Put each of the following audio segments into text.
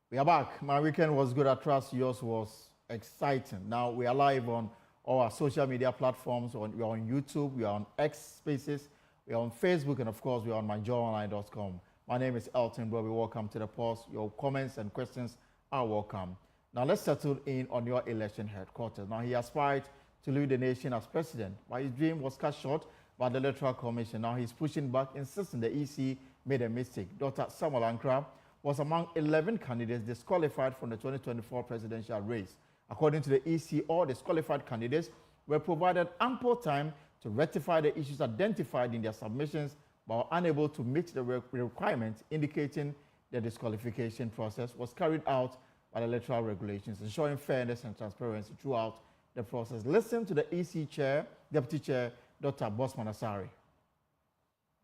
We are back. My weekend was good. I trust yours was exciting. Now we are live on all our social media platforms. We are on YouTube, we are on X Spaces, we are on Facebook, and of course we are on myjoyonline.com. My name is Elton Bobby. Welcome to the post. Your comments and questions are welcome. Now let's settle in on your election headquarters. Now he aspired to lead the nation as president, but his dream was cut short by the Electoral Commission. Now he's pushing back, insisting the EC made a mistake. Dr. Samuel Ankra was among 11 candidates disqualified from the 2024 presidential race. According to the EC, all disqualified candidates were provided ample time to rectify the issues identified in their submissions, but were unable to meet the requirements, indicating the disqualification process was carried out by the electoral regulations, ensuring fairness and transparency throughout the process. Listen to the EC chair, Deputy Chair, Dr. Bosman Asare.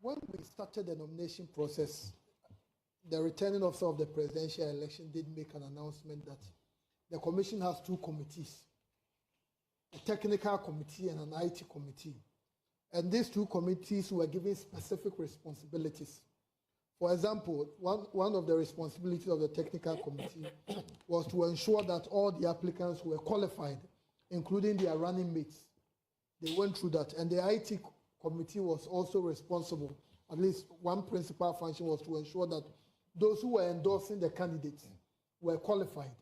When we started the nomination process, the returning officer of the presidential election did make an announcement that the commission has two committees, a technical committee and an IT committee. And these two committees were given specific responsibilities. For example, one of the responsibilities of the technical committee was to ensure that all the applicants were qualified, including their running mates. They went through that. And the IT committee was also responsible. At least one principal function was to ensure that those who were endorsing the candidates were qualified.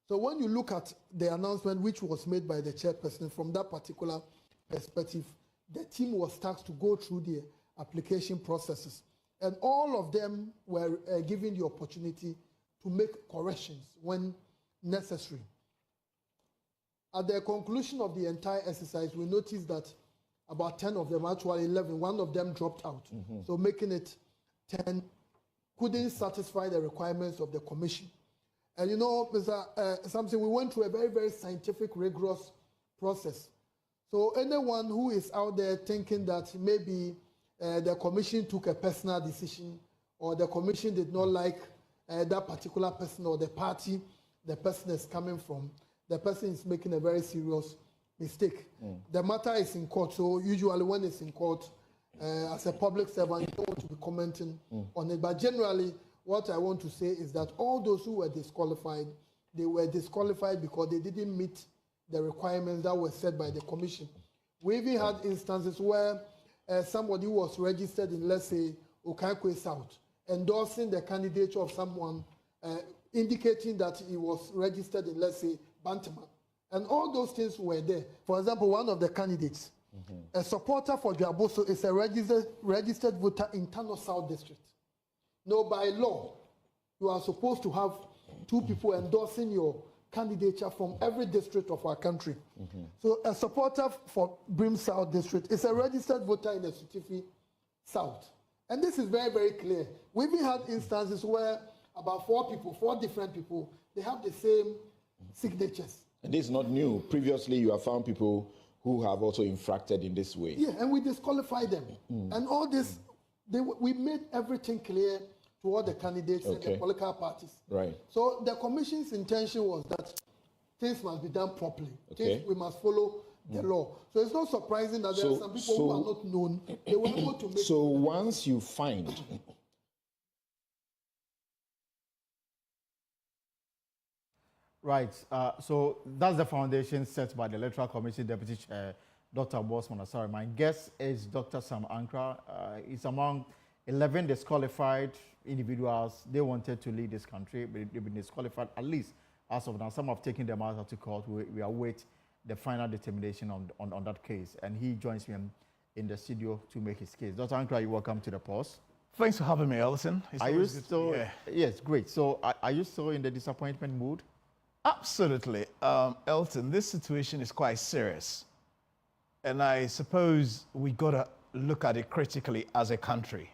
So when you look at the announcement which was made by the chairperson, from that particular perspective, the team was tasked to go through the application processes. And all of them were given the opportunity to make corrections when necessary. At the conclusion of the entire exercise, we noticed that about 10 of them, actually 11, one of them dropped out. So making it 10 couldn't satisfy the requirements of the commission. And you know, Mr. Something, we went through a very, very scientific, rigorous process. So anyone who is out there thinking that maybe the commission took a personal decision or the commission did not like that particular person or the party the person is coming from, the person is making a very serious mistake. The matter is in court, so usually when it's in court, as a public servant, you don't want to be commenting on it. But generally, what I want to say is that all those who were disqualified, they were disqualified because they didn't meet the requirements that were set by the commission. We even had instances where somebody was registered in, let's say, Okankwe South, endorsing the candidature of someone, indicating that he was registered in, let's say, Bantama. And all those things were there. For example, one of the candidates, a supporter for Jaboso, is a registered voter in Tano South District. Now, by law, you are supposed to have two people endorsing your candidature from every district of our country. So a supporter for Brim South District is a registered voter in the Sutifi South. And this is very, very clear. We've even had instances where about four different people, they have the same signatures. And this is not new. Previously, you have found people who have also infracted in this way. Yeah, and we disqualify them. And all this, we made everything clear to all the candidates and the political parties. Right. So the commission's intention was that things must be done properly. We must follow the law. So it's not surprising that there are some people who are not known. They were able to make. So once you find. Right. So that's the foundation set by the Electoral Commission Deputy Chair, Dr. Bosman Asare. My guest is Dr. Sam Ankra. He's among 11 disqualified individuals. They wanted to lead this country, but they've been disqualified at least as of now. Some have taken them out to court. We await the final determination on that case. And he joins me in the studio to make his case. Dr. Ankra, you're welcome to the post. Thanks for having me, Ellison. Are you still? Yes, great. So are you still in the disappointment mood? Absolutely. Elton, this situation is quite serious. And I suppose we got to look at it critically as a country,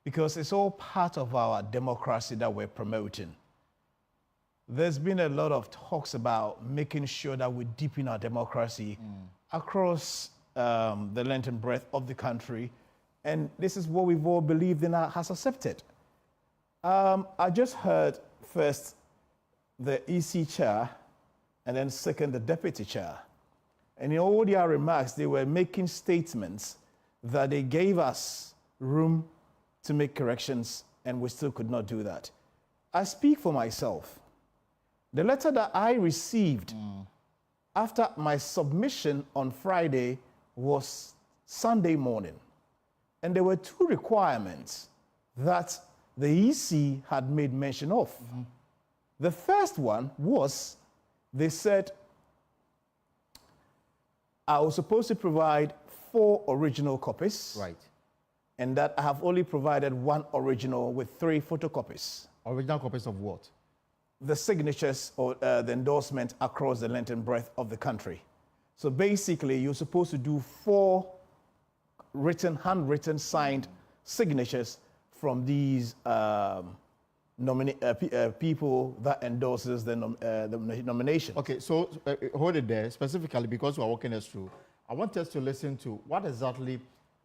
because it's all part of our democracy that we're promoting. There's been a lot of talks about making sure that we deepen our democracy across the length and breadth of the country. And this is what we've all believed in and has accepted. I just heard first the EC chair and then second the deputy chair. And in all their remarks, they were making statements that they gave us room to make corrections and we still could not do that. I speak for myself. The letter that I received after my submission on Friday was Sunday morning. And there were two requirements that the EC had made mention of. The first one was, they said, I was supposed to provide 4 original copies. Right. And that I have only provided 1 original with 3 photocopies. Original copies of what? The signatures or the endorsement across the length and breadth of the country. So basically, you're supposed to do 4 handwritten, signed signatures from these people that endorses the nomination. Okay, so hold it there. Specifically, because we're walking us through, I want us to listen to what exactly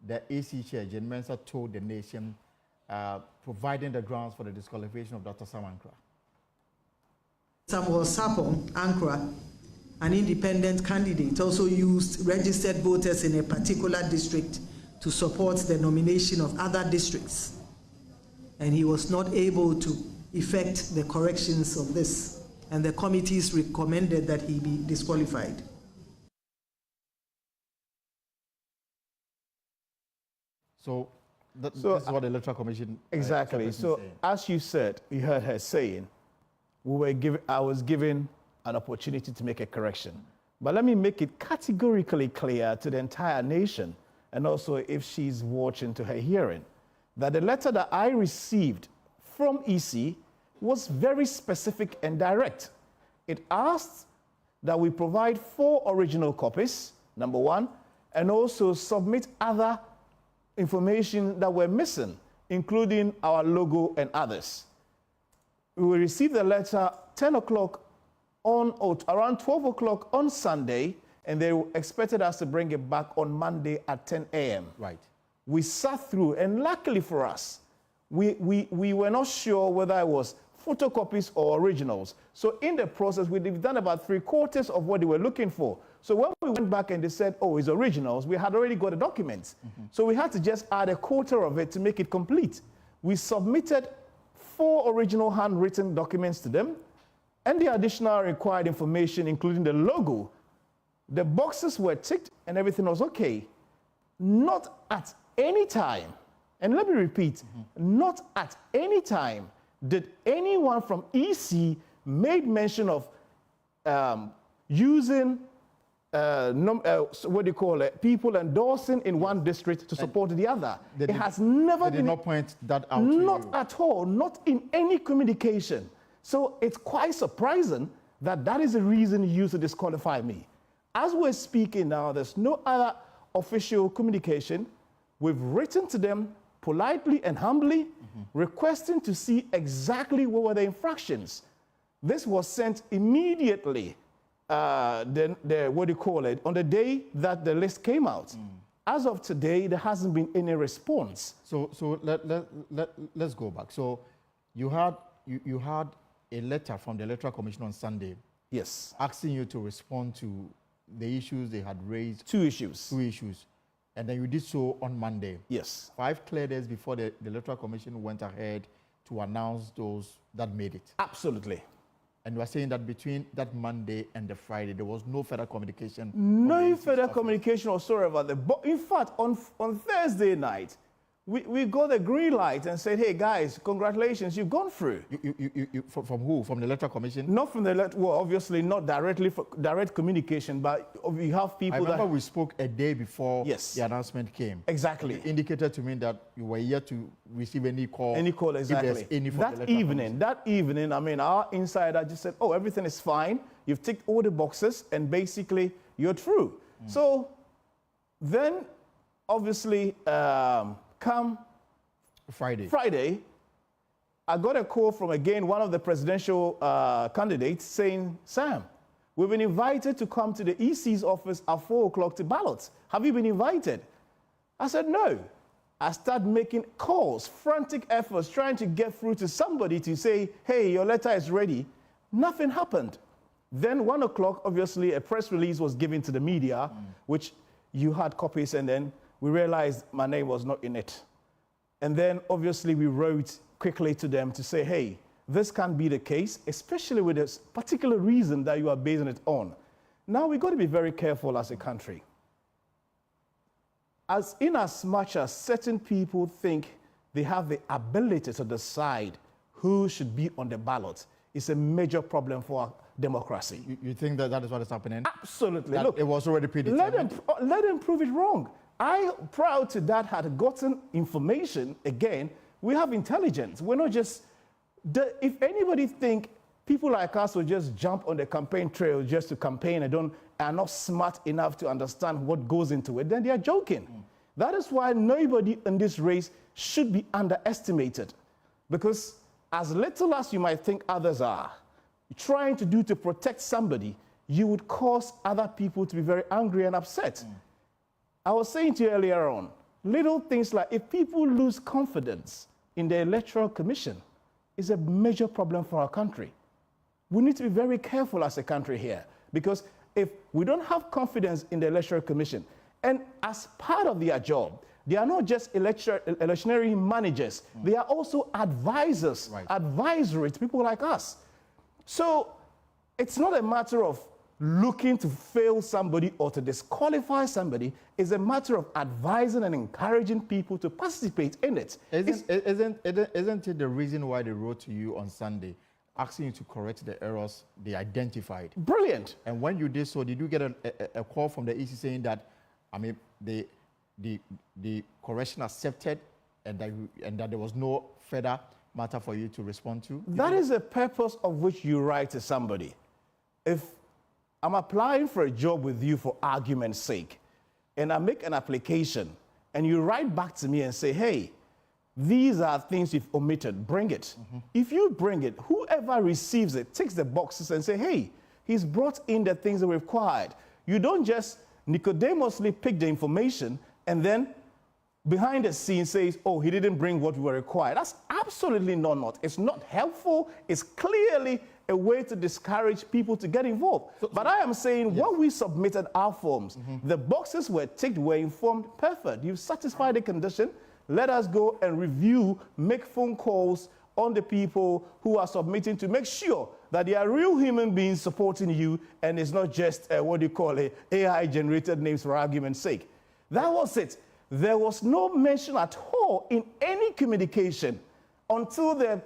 the AC chair, Jen Mensah, told the nation, providing the grounds for the disqualification of Dr. Sam Ankra. Samuel Sapong Ankra, an independent candidate, also used registered voters in a particular district to support the nomination of other districts. And he was not able to effect the corrections of this. And the committees recommended that he be disqualified. So, this is what the Electoral Commission exactly. So, as you said, you heard her saying, I was given an opportunity to make a correction. But let me make it categorically clear to the entire nation, and also if she's watching to her hearing, that the letter that I received from EC was very specific and direct. It asked that we provide 4 original copies, number 1, and also submit other information that were missing, including our logo and others. We received the letter 10 o'clock around 12 o'clock on Sunday, and they expected us to bring it back on Monday at 10 a.m. Right. We sat through, and luckily for us, we were not sure whether it was photocopies or originals. So in the process, we've done about 3/4 of what they were looking for. So when we went back and they said, oh, it's originals, we had already got the documents. So we had to just add 1/4 of it to make it complete. We submitted 4 original handwritten documents to them, and the additional required information, including the logo. The boxes were ticked and everything was okay. Not at any time, and let me repeat, not at any time did anyone from EC made mention of using what do you call it, people endorsing in one district to support the other. It has never been. They did not point that out to you? Not at all, not in any communication. So it's quite surprising that that is the reason you used to disqualify me. As we're speaking now, there's no other official communication. We've written to them politely and humbly, requesting to see exactly what were the infractions. This was sent immediately, what do you call it, on the day that the list came out. As of today, there hasn't been any response. So let's go back. So you had a letter from the Electoral Commission on Sunday. Yes. Asking you to respond to the issues they had raised. 2 issues. 2 issues. And then you did so on Monday. Yes. 5 clear days before the Electoral Commission went ahead to announce those that made it. Absolutely. And you are saying that between that Monday and the Friday, there was no further communication? No further communication whatsoever. In fact, on Thursday night, we got a green light and said, hey, guys, congratulations, you've gone through. From who? From the Electoral Commission? Not from the, well, obviously not direct communication, but we have people I remember we spoke a day before the announcement came. Exactly. It indicated to me that you were yet to receive any call. Any call, exactly. That evening, I mean, our insider just said, oh, everything is fine. You've ticked all the boxes, and basically, you're through. So then, obviously, come Friday, I got a call from, again, one of the presidential candidates saying, Sam, we've been invited to come to the EC's office at 4 o'clock to ballot. Have you been invited? I said, no. I started making calls, frantic efforts, trying to get through to somebody to say, hey, your letter is ready. Nothing happened. Then 1 o'clock, obviously, a press release was given to the media, which you had copies, and then we realized my name was not in it. And then, obviously, we wrote quickly to them to say, hey, this can be the case, especially with this particular reason that you are basing it on. Now, we've got to be very careful as a country. As much as certain people think they have the ability to decide who should be on the ballot, it's a major problem for our democracy. You think that that is what is happening? Absolutely. That Look, it was already predetermined? let them prove it wrong. I, proud to that, had gotten information. Again, we have intelligence. We're not just... if anybody think people like us will just jump on the campaign trail just to campaign and are not smart enough to understand what goes into it, then they are joking. That is why nobody in this race should be underestimated. Because as little as you might think others are, trying to do to protect somebody, you would cause other people to be very angry and upset. I was saying to you earlier on, little things like if people lose confidence in the Electoral Commission, it's a major problem for our country. We need to be very careful as a country here, because if we don't have confidence in the Electoral Commission, and as part of their job, they are not just electionary managers, they are also advisors, advisory to people like us. So it's not a matter of looking to fail somebody or to disqualify somebody. It's a matter of advising and encouraging people to participate in it. Isn't it the reason why they wrote to you on Sunday, asking you to correct the errors they identified? Brilliant. And when you did so, did you get a call from the EC saying that, I mean, the correction accepted and that there was no further matter for you to respond to? That is the purpose of which you write to somebody. If I'm applying for a job with you for argument's sake, and I make an application, and you write back to me and say, hey, these are things you've omitted, bring it. If you bring it, whoever receives it ticks the boxes and say, hey, he's brought in the things that were required. You don't just Nicodemously pick the information and then behind the scenes says, oh, he didn't bring what we were required. That's absolutely not. It's not helpful. It's clearly a way to discourage people to get involved. But I am saying, when we submitted our forms, the boxes were ticked, were informed, perfect. You've satisfied the condition. Let us go and review, make phone calls on the people who are submitting to make sure that they are real human beings supporting you and it's not just AI-generated names for argument's sake. That was it. There was no mention at all in any communication until the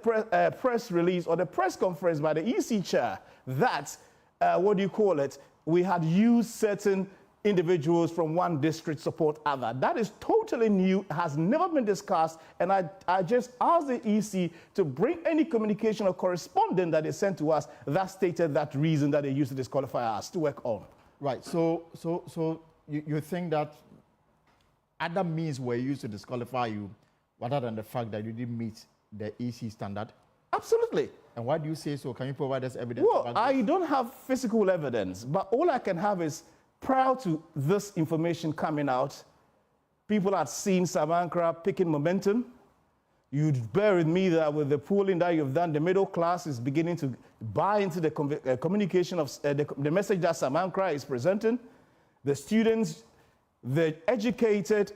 press release or the press conference by the EC chair that, we had used certain individuals from one district support other. That is totally new, has never been discussed, and I just asked the EC to bring any communication or correspondence that they sent to us that stated that reason that they used to disqualify us to work on. Right, so you think that other means were used to disqualify you rather than the fact that you didn't meet the EC standard? Absolutely. And why do you say so? Can you provide us evidence? Well, I don't have physical evidence, but all I can have is prior to this information coming out, people had seen Samankra picking momentum. You'd bear with me that with the polling that you've done, the middle class is beginning to buy into the communication of the message that Samankra is presenting. The students, the educated,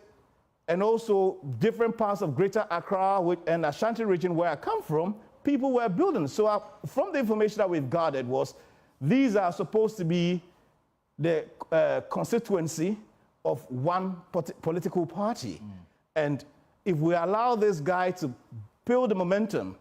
and also different parts of Greater Accra and Ashanti region where I come from, people were building. So from the information that we've gathered was, these are supposed to be the constituency of one political party. And if we allow this guy to build the momentum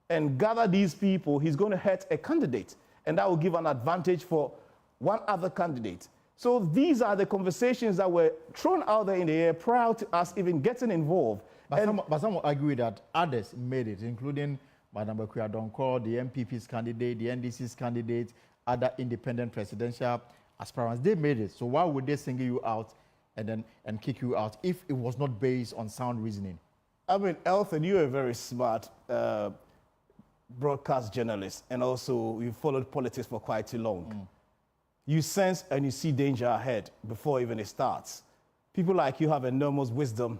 and gather these people, he's going to hurt a candidate. And that will give an advantage for one other candidate. So these are the conversations that were thrown out there in the air prior to us even getting involved. But some will argue that others made it, including Madam Bakuya Donkor, the MPP's candidate, the NDC's candidate, other independent presidential aspirants. They made it. So why would they single you out and kick you out if it was not based on sound reasoning? I mean, Elton, you're a very smart broadcast journalist, and also you followed politics for quite too long. You sense and you see danger ahead before even it starts. People like you have enormous wisdom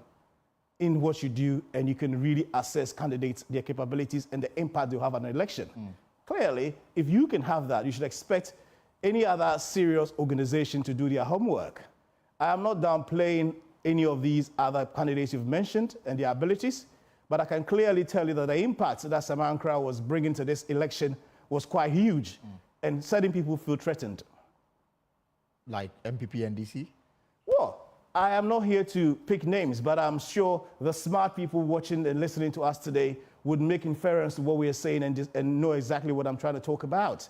in what you do, and you can really assess candidates, their capabilities, and the impact they'll have on an election. Clearly, if you can have that, you should expect any other serious organization to do their homework. I am not downplaying any of these other candidates you've mentioned and their abilities, But I can clearly tell you that the impact that Sam Ankra was bringing to this election was quite huge, and certain people feel threatened. Like MPP, NDC? Well, I am not here to pick names, but I'm sure the smart people watching and listening to us today would make inference to what we are saying and know exactly what I'm trying to talk about.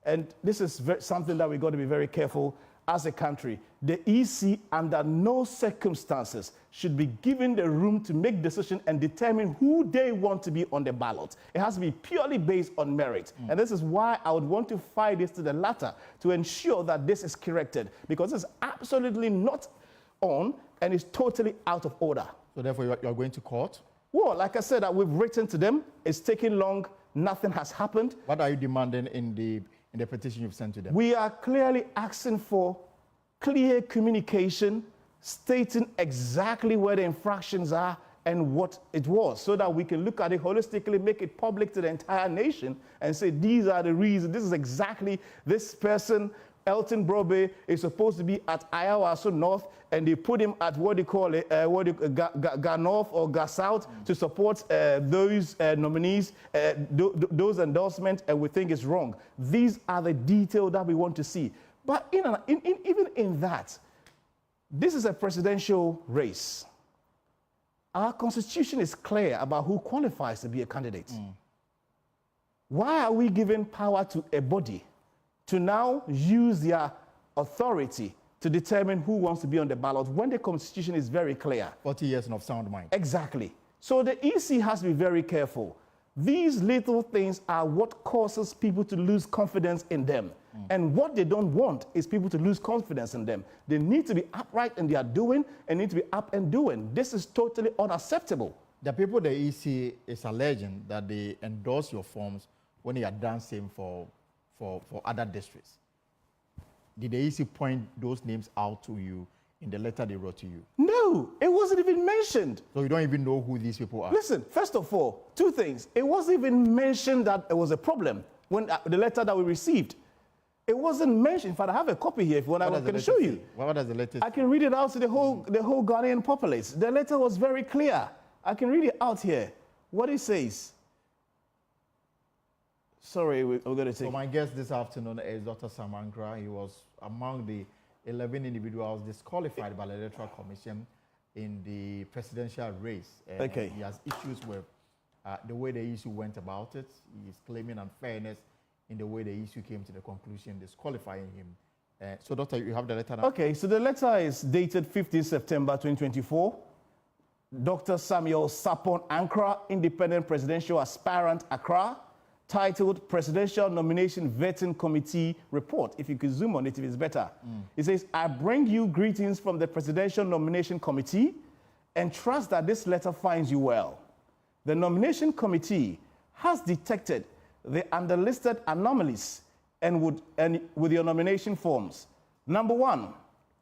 And this is something that we've got to be very careful as a country. The EC, under no circumstances, should be given the room to make decisions and determine who they want to be on the ballot. It has to be purely based on merit. And this is why I would want to fight this to the latter, to ensure that this is corrected, because it's absolutely not on and is totally out of order. So therefore, you're going to court? Well, like I said, we've written to them. It's taking long. Nothing has happened. What are you demanding in the petition you've sent to them? We are clearly asking for clear communication, stating exactly where the infractions are and what it was, so that we can look at it holistically, make it public to the entire nation, and say, these are the reasons. This is exactly this person, Elton Brobe, is supposed to be at Ayawaso North, and they put him at what they call it, Ga North or Ga South, to support those nominees, those endorsements, and we think it's wrong. These are the details that we want to see. But even in that, this is a presidential race. Our constitution is clear about who qualifies to be a candidate. Why are we giving power to a body to now use their authority to determine who wants to be on the ballot when the constitution is very clear? 40 years of sound mind. Exactly. So the EC has to be very careful. These little things are what causes people to lose confidence in them. And what they don't want is people to lose confidence in them. They need to be upright in their doing and need to be up and doing. This is totally unacceptable. The people the EC is alleging that they endorse your forms when they are done same for other districts. Did the EC point those names out to you in the letter they wrote to you? No, it wasn't even mentioned. So you don't even know who these people are? Listen, first of all, two things. It wasn't even mentioned that it was a problem when the letter that we received. It wasn't mentioned. In fact, I have a copy here if you want, I can show you. What does the letter say? I can read it out to the whole Ghanaian populace. The letter was very clear. I can read it out here. What it says. Sorry, we're going to take... So my guest this afternoon is Dr. Sam Ankra. He was among the 11 individuals disqualified by the Electoral Commission in the presidential race. Okay. He has issues with the way the issue went about it. He is claiming unfairness in the way the issue came to the conclusion, disqualifying him. So, Doctor, you have the letter now? Okay, so the letter is dated 15 September 2024. Dr. Samuel Sapon Ankra, Independent Presidential Aspirant, Accra, titled Presidential Nomination Vetting Committee Report. If you could zoom on it, if it's better. It says, I bring you greetings from the Presidential Nomination Committee and trust that this letter finds you well. The Nomination Committee has detected the underlisted anomalies and with your nomination forms. Number one,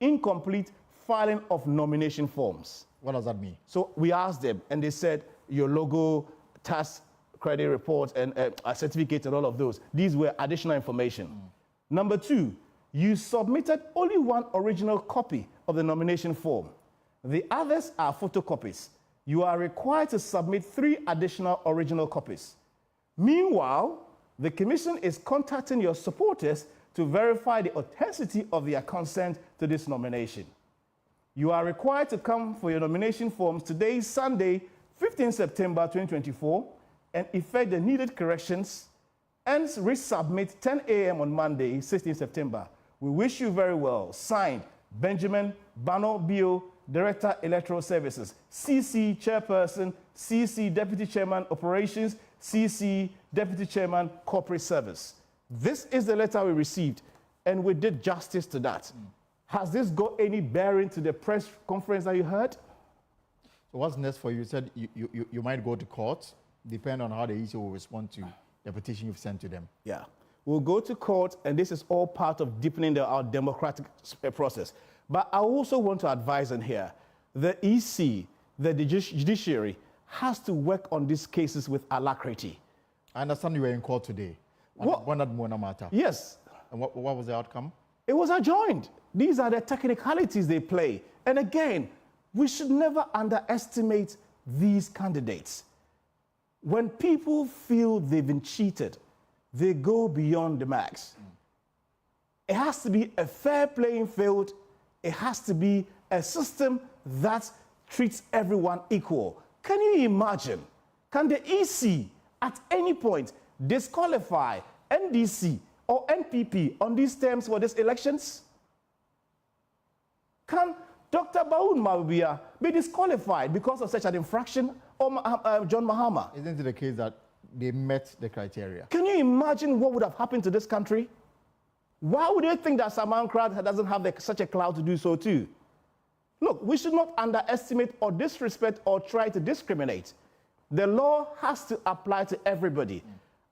incomplete filing of nomination forms. What does that mean? So we asked them, and they said your logo, tax credit report, and a certificate, and all of those. These were additional information. Number two, you submitted only one original copy of the nomination form. The others are photocopies. You are required to submit 3 additional original copies. Meanwhile, the Commission is contacting your supporters to verify the authenticity of their consent to this nomination. You are required to come for your nomination forms today, Sunday, 15 September 2024, and effect the needed corrections and resubmit 10 a.m. on Monday, 16 September. We wish you very well. Signed, Benjamin Bano Bio, Director, Electoral Services, CC Chairperson, CC Deputy Chairman, Operations, CC Deputy Chairman, Corporate Service. This is the letter we received, and we did justice to that. Has this got any bearing to the press conference that you heard? So what's next for you? You said you might go to court, depending on how the EC will respond to the petition you've sent to them. Yeah. We'll go to court, and this is all part of deepening our democratic process. But I also want to advise on here, the EC, the judiciary, has to work on these cases with alacrity. I understand you were in court today. What that Mona matter? Yes. And what was the outcome? It was adjourned. These are the technicalities they play. And again, we should never underestimate these candidates. when people feel they've been cheated, they go beyond the max. It has to be a fair playing field. It has to be a system that treats everyone equal. Can you imagine? Can the EC at any point disqualify NDC or NPP on these terms for these elections? Can Dr. Baun Mawubia be disqualified because of such an infraction, or John Mahama? Isn't it the case that they met the criteria? Can you imagine what would have happened to this country? Why would they think that Salman Khan doesn't have such a clout to do so too? Look, we should not underestimate or disrespect or try to discriminate. The law has to apply to everybody.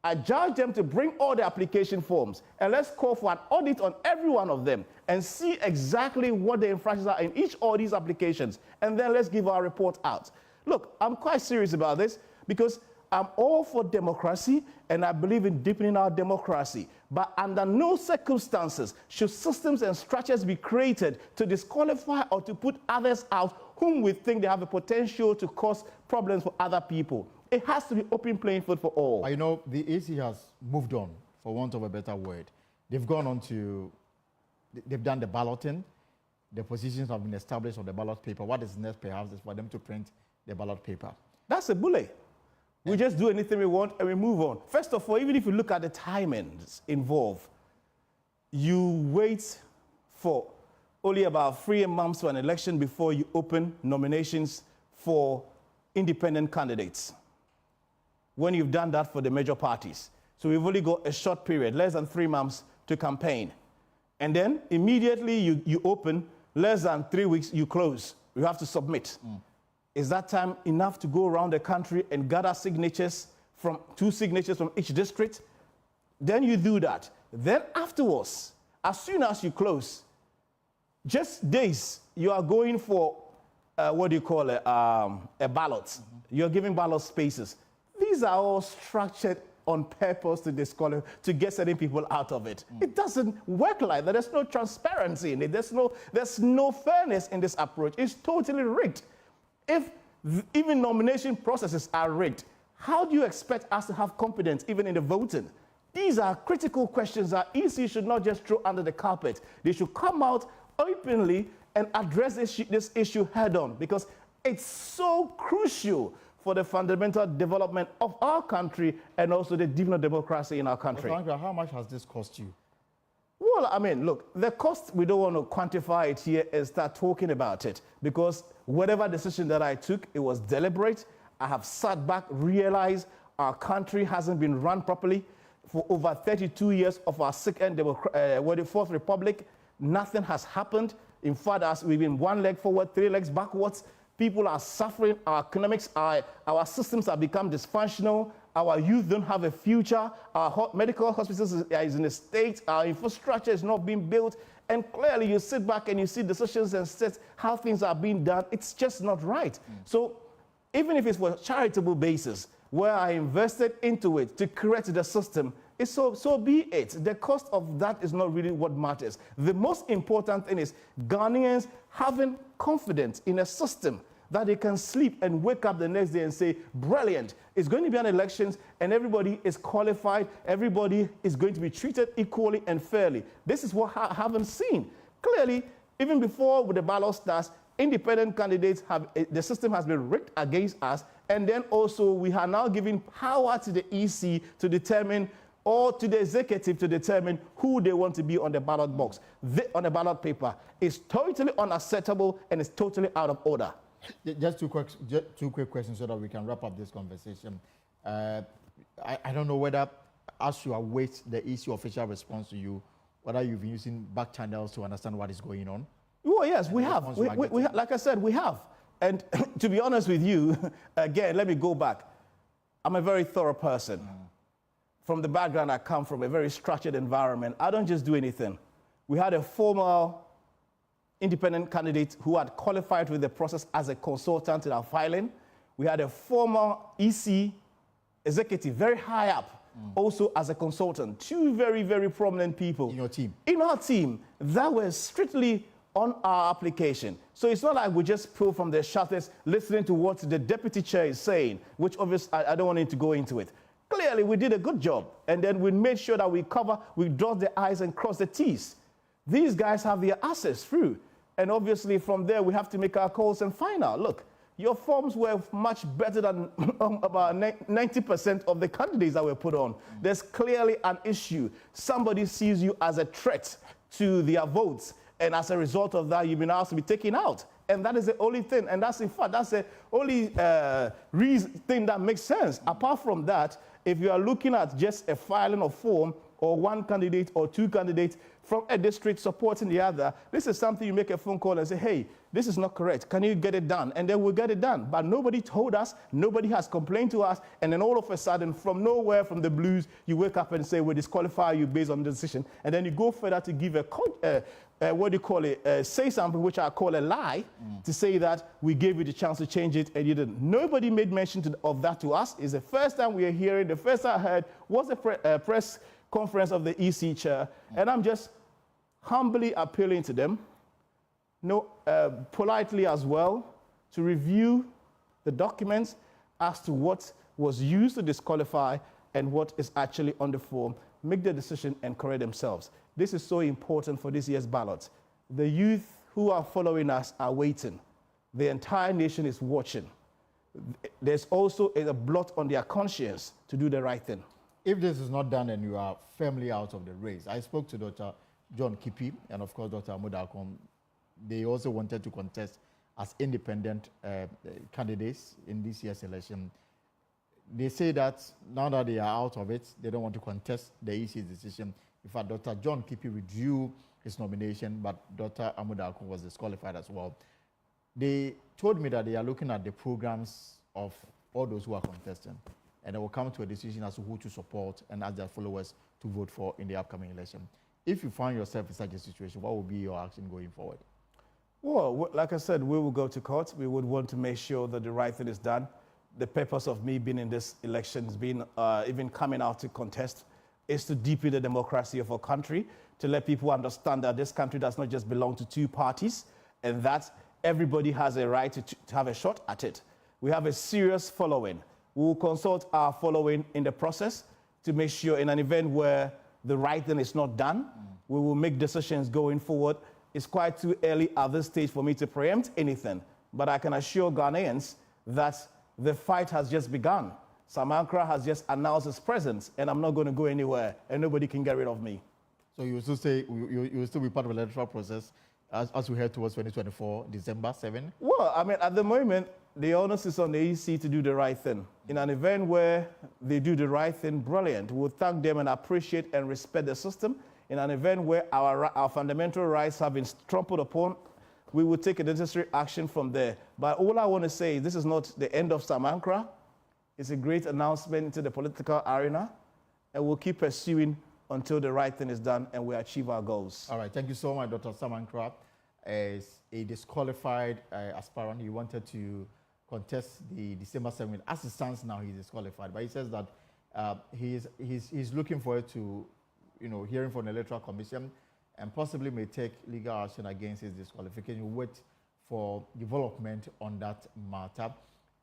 I judge them to bring all the application forms, and let's call for an audit on every one of them and see exactly what the infractions are in each of these applications, and then let's give our report out. Look, I'm quite serious about this because I'm all for democracy, and I believe in deepening our democracy. But under no circumstances should systems and structures be created to disqualify or to put others out whom we think they have the potential to cause problems for other people. It has to be open playing field for all. You know, the AC has moved on, for want of a better word. They've gone on to, they've done the balloting. The positions have been established on the ballot paper. What is next, perhaps, is for them to print the ballot paper. That's a bully. We just do anything we want and we move on. First of all, even if you look at the timings involved, you wait for only about 3 months to an election before you open nominations for independent candidates, when you've done that for the major parties. So we've only got a short period, less than 3 months to campaign. And then immediately you open, less than 3 weeks, you close. You have to submit. Is that time enough to go around the country and gather signatures from 2 signatures from each district? Then you do that. Then afterwards, as soon as you close, just days, you are going for, what do you call it, a ballot. You're giving ballot spaces. These are all structured on purpose to disqualify, to get certain people out of it. It doesn't work like that. There's no transparency in it. There's no fairness in this approach. It's totally rigged. If even nomination processes are rigged, how do you expect us to have confidence even in the voting? These are critical questions that EC should not just throw under the carpet. They should come out openly and address this issue head on, because it's so crucial for the fundamental development of our country and also the development of democracy in our country. How much has this cost you? Well, I mean, look, the cost, we don't want to quantify it here and start talking about it, because whatever decision that I took, it was deliberate. I have sat back, realized our country hasn't been run properly. For over 32 years of our Fourth Republic, nothing has happened. In fact, as we've been 1 leg forward, 3 legs backwards. People are suffering. Our economics, our systems have become dysfunctional. Our youth don't have a future. Our medical hospitals is in a state. Our infrastructure is not being built. And clearly, you sit back and you see decisions and steps, how things are being done. It's just not right. So even if it's for a charitable basis, where I invested into it to create the system, so be it. The cost of that is not really what matters. The most important thing is Ghanaians having confidence in a system that they can sleep and wake up the next day and say, brilliant, it's going to be an elections and everybody is qualified, everybody is going to be treated equally and fairly. This is what I haven't seen. Clearly, even before the ballot starts, independent candidates the system has been rigged against us, and then also we are now giving power to the EC to determine, or to the executive to determine who they want to be on the ballot box, on the ballot paper. It's totally unacceptable and it's totally out of order. Just two quick questions so that we can wrap up this conversation. I don't know whether, as you await the EC official response to you, whether you've been using back channels to understand what is going on. Well, yes, we have. Like I said, we have. And to be honest with you, again, let me go back. I'm a very thorough person. From the background I come from, a very structured environment. I don't just do anything. We had a former independent candidate who had qualified with the process as a consultant in our filing. We had a former EC executive, very high up, also as a consultant. 2 very, very prominent people. In your team? In our team that were strictly on our application. So it's not like we just pull from the shutters listening to what the deputy chair is saying, which obviously I don't want him to go into it. Clearly, we did a good job. And then we made sure that we dot the I's and cross the T's. These guys have their access through. And obviously from there, we have to make our calls and find out, look, your forms were much better than about 90% of the candidates that were put on. There's clearly an issue. Somebody sees you as a threat to their votes. And as a result of that, you've been asked to be taken out. And that is the only thing. And that's, in fact, that's the only thing that makes sense. Apart from that, if you are looking at just a filing of form or one candidate or two candidates from a district supporting the other, this is something you make a phone call and say, hey, this is not correct. Can you get it done? And then we'll get it done. But nobody told us, nobody has complained to us, and then all of a sudden, from nowhere, from the blues, you wake up and say, we disqualify you based on the decision. And then you go further to give say something which I call a lie, to say that we gave you the chance to change it and you didn't. Nobody made mention of that to us. It's the first time we are hearing, the first I heard was a press conference of the EC chair, and I'm just humbly appealing to them, politely as well, to review the documents as to what was used to disqualify and what is actually on the form, make the decision and correct themselves. This is so important for this year's ballot. The youth who are following us are waiting. The entire nation is watching. There's also a blot on their conscience to do the right thing. If this is not done and you are firmly out of the race, I spoke to Dr. John Kippie and, of course, Dr. Amudakom. They also wanted to contest as independent candidates in this year's election. They say that now that they are out of it, they don't want to contest the EC's decision. In fact, Dr. John Kippie withdrew his nomination, but Dr. Amudakom was disqualified as well. They told me that they are looking at the programs of all those who are contesting, and they will come to a decision as to who to support and ask their followers to vote for in the upcoming election. If you find yourself in such a situation, what will be your action going forward? Well, like I said, we will go to court. We would want to make sure that the right thing is done. The purpose of me being in this election, even coming out to contest, is to deepen the democracy of our country, to let people understand that this country does not just belong to two parties, and that everybody has a right to have a shot at it. We have a serious following. We will consult our following in the process to make sure in an event where the right thing is not done, we will make decisions going forward. It's quite too early at this stage for me to preempt anything, but I can assure Ghanaians that the fight has just begun. Samankra has just announced his presence, and I'm not going to go anywhere, and nobody can get rid of me. So you will still say you will still be part of the electoral process as we head towards 2024, December 7? Well, I mean, at the moment, the onus is on the EC to do the right thing. In an event where they do the right thing, brilliant. We'll thank them and appreciate and respect the system. In an event where our fundamental rights have been trampled upon, we will take a necessary action from there. But all I want to say is this is not the end of Samankra. It's a great announcement into the political arena, and we'll keep pursuing until the right thing is done and we achieve our goals. All right, thank you so much, Dr. Samankra. As a disqualified aspirant, he wanted to contest the December 7th. As it stands now, he's disqualified. But he says that he's looking forward to, hearing from the Electoral Commission and possibly may take legal action against his disqualification. We'll wait for development on that matter,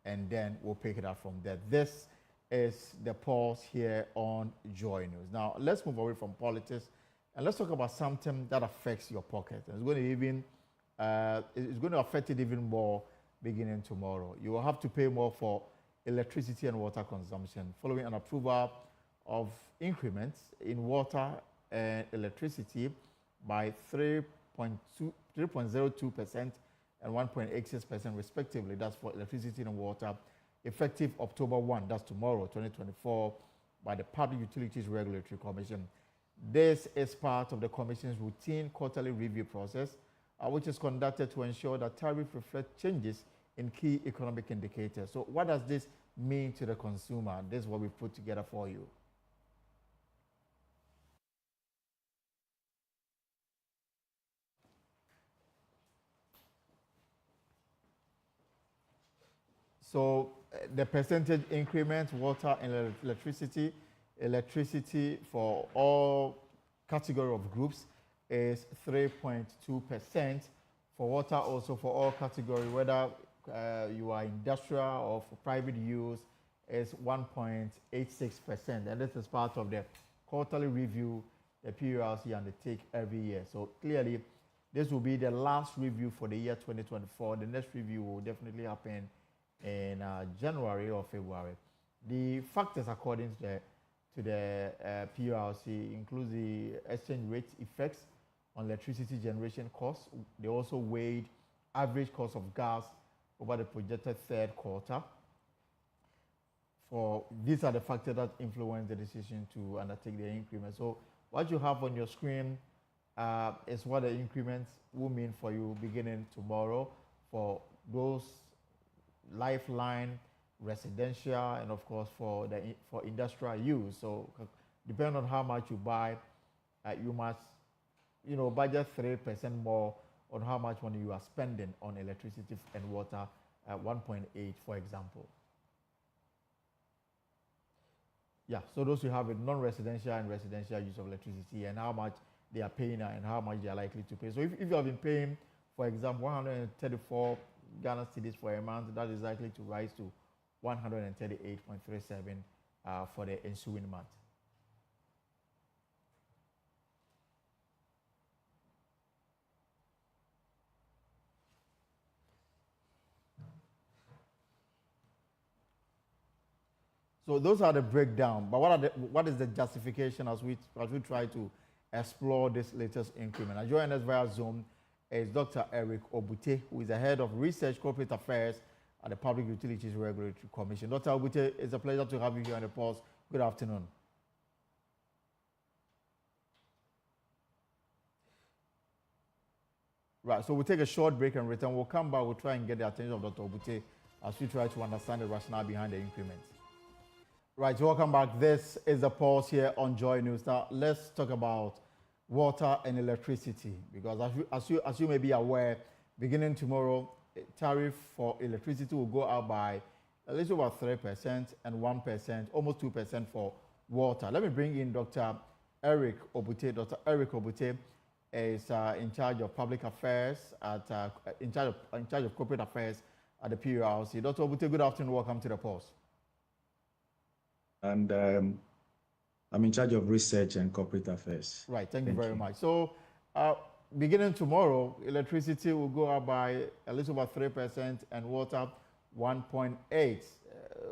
and then we'll pick it up from there. This is the pause here on Joy News. Now, let's move away from politics and let's talk about something that affects your pocket. It's going to affect it even more beginning tomorrow. You will have to pay more for electricity and water consumption following an approval of increments in water and electricity by 3.02% and 1.86% respectively. That's for electricity and water, effective October 1, that's tomorrow, 2024, by the Public Utilities Regulatory Commission. This is part of the Commission's routine quarterly review process, which is conducted to ensure that tariffs reflect changes in key economic indicators. So what does this mean to the consumer? This is what we put together for you. So the percentage increment, water and electricity for all category of groups is 3.2%, For water, also for all category, whether you are industrial or for private use, is 1.86%. And this is part of the quarterly review the PURC undertake every year. So clearly, this will be the last review for the year 2024. The next review will definitely happen in January or February. The factors according to the PURC include the exchange rate effects on electricity generation costs. They also weighed average cost of gas over the projected third quarter. These are the factors that influence the decision to undertake the increment. So what you have on your screen is what the increments will mean for you beginning tomorrow for those lifeline, residential, and of course for industrial use. So depending on how much you buy, you must budget 3% more on how much money you are spending on electricity and water, 1.8 for example. Yeah, so those who have a non-residential and residential use of electricity and how much they are paying and how much they are likely to pay. So if you have been paying, for example, 134 Ghana cedis for a month, that is likely to rise to 138.37 for the ensuing month. So those are the breakdown. But what is the justification as we try to explore this latest increment? And joining us via Zoom is Dr. Eric Obute, who is the head of Research Corporate Affairs at the Public Utilities Regulatory Commission. Dr. Obute, it's a pleasure to have you here on the Pulse. Good afternoon. Right, so we'll take a short break and return. We'll come back, we'll try and get the attention of Dr. Obute as we try to understand the rationale behind the increment. Right, welcome back. This is the Pulse here on Joy News. Now, let's talk about water and electricity, because as you may be aware, beginning tomorrow, tariff for electricity will go up by a little about 3% and 1%, almost 2% for water. Let me bring in Dr. Eric Obute. Dr. Eric Obute is in charge of public affairs in charge of corporate affairs at the PURC. Dr. Obute, good afternoon. Welcome to the Pulse. And I'm in charge of research and corporate affairs. Right, thank you very much. So, beginning tomorrow, electricity will go up by a little over 3% and water 1.8%.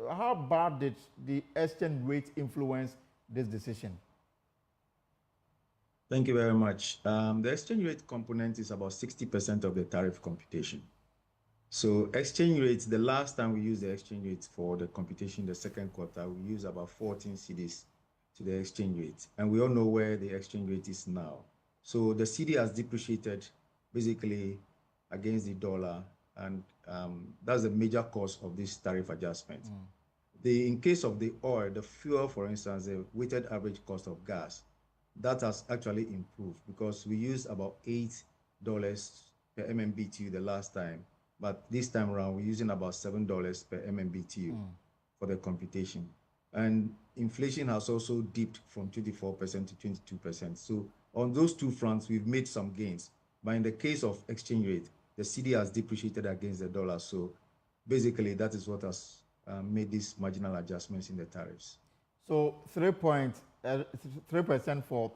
How bad did the exchange rate influence this decision? Thank you very much. The exchange rate component is about 60% of the tariff computation. So exchange rates, the last time we used the exchange rates for the computation, the second quarter, we used about 14 cedis to the exchange rate. And we all know where the exchange rate is now. So the cedi has depreciated basically against the dollar, and that's a major cause of this tariff adjustment. In case of the oil, the fuel, for instance, the weighted average cost of gas, that has actually improved because we used about $8 per MMBTU the last time. But this time around, we're using about $7 per MMBTU for the computation. And inflation has also dipped from 24% to 22%. So on those two fronts, we've made some gains. But in the case of exchange rate, the cedi has depreciated against the dollar. So basically, that is what has made these marginal adjustments in the tariffs. So 3% for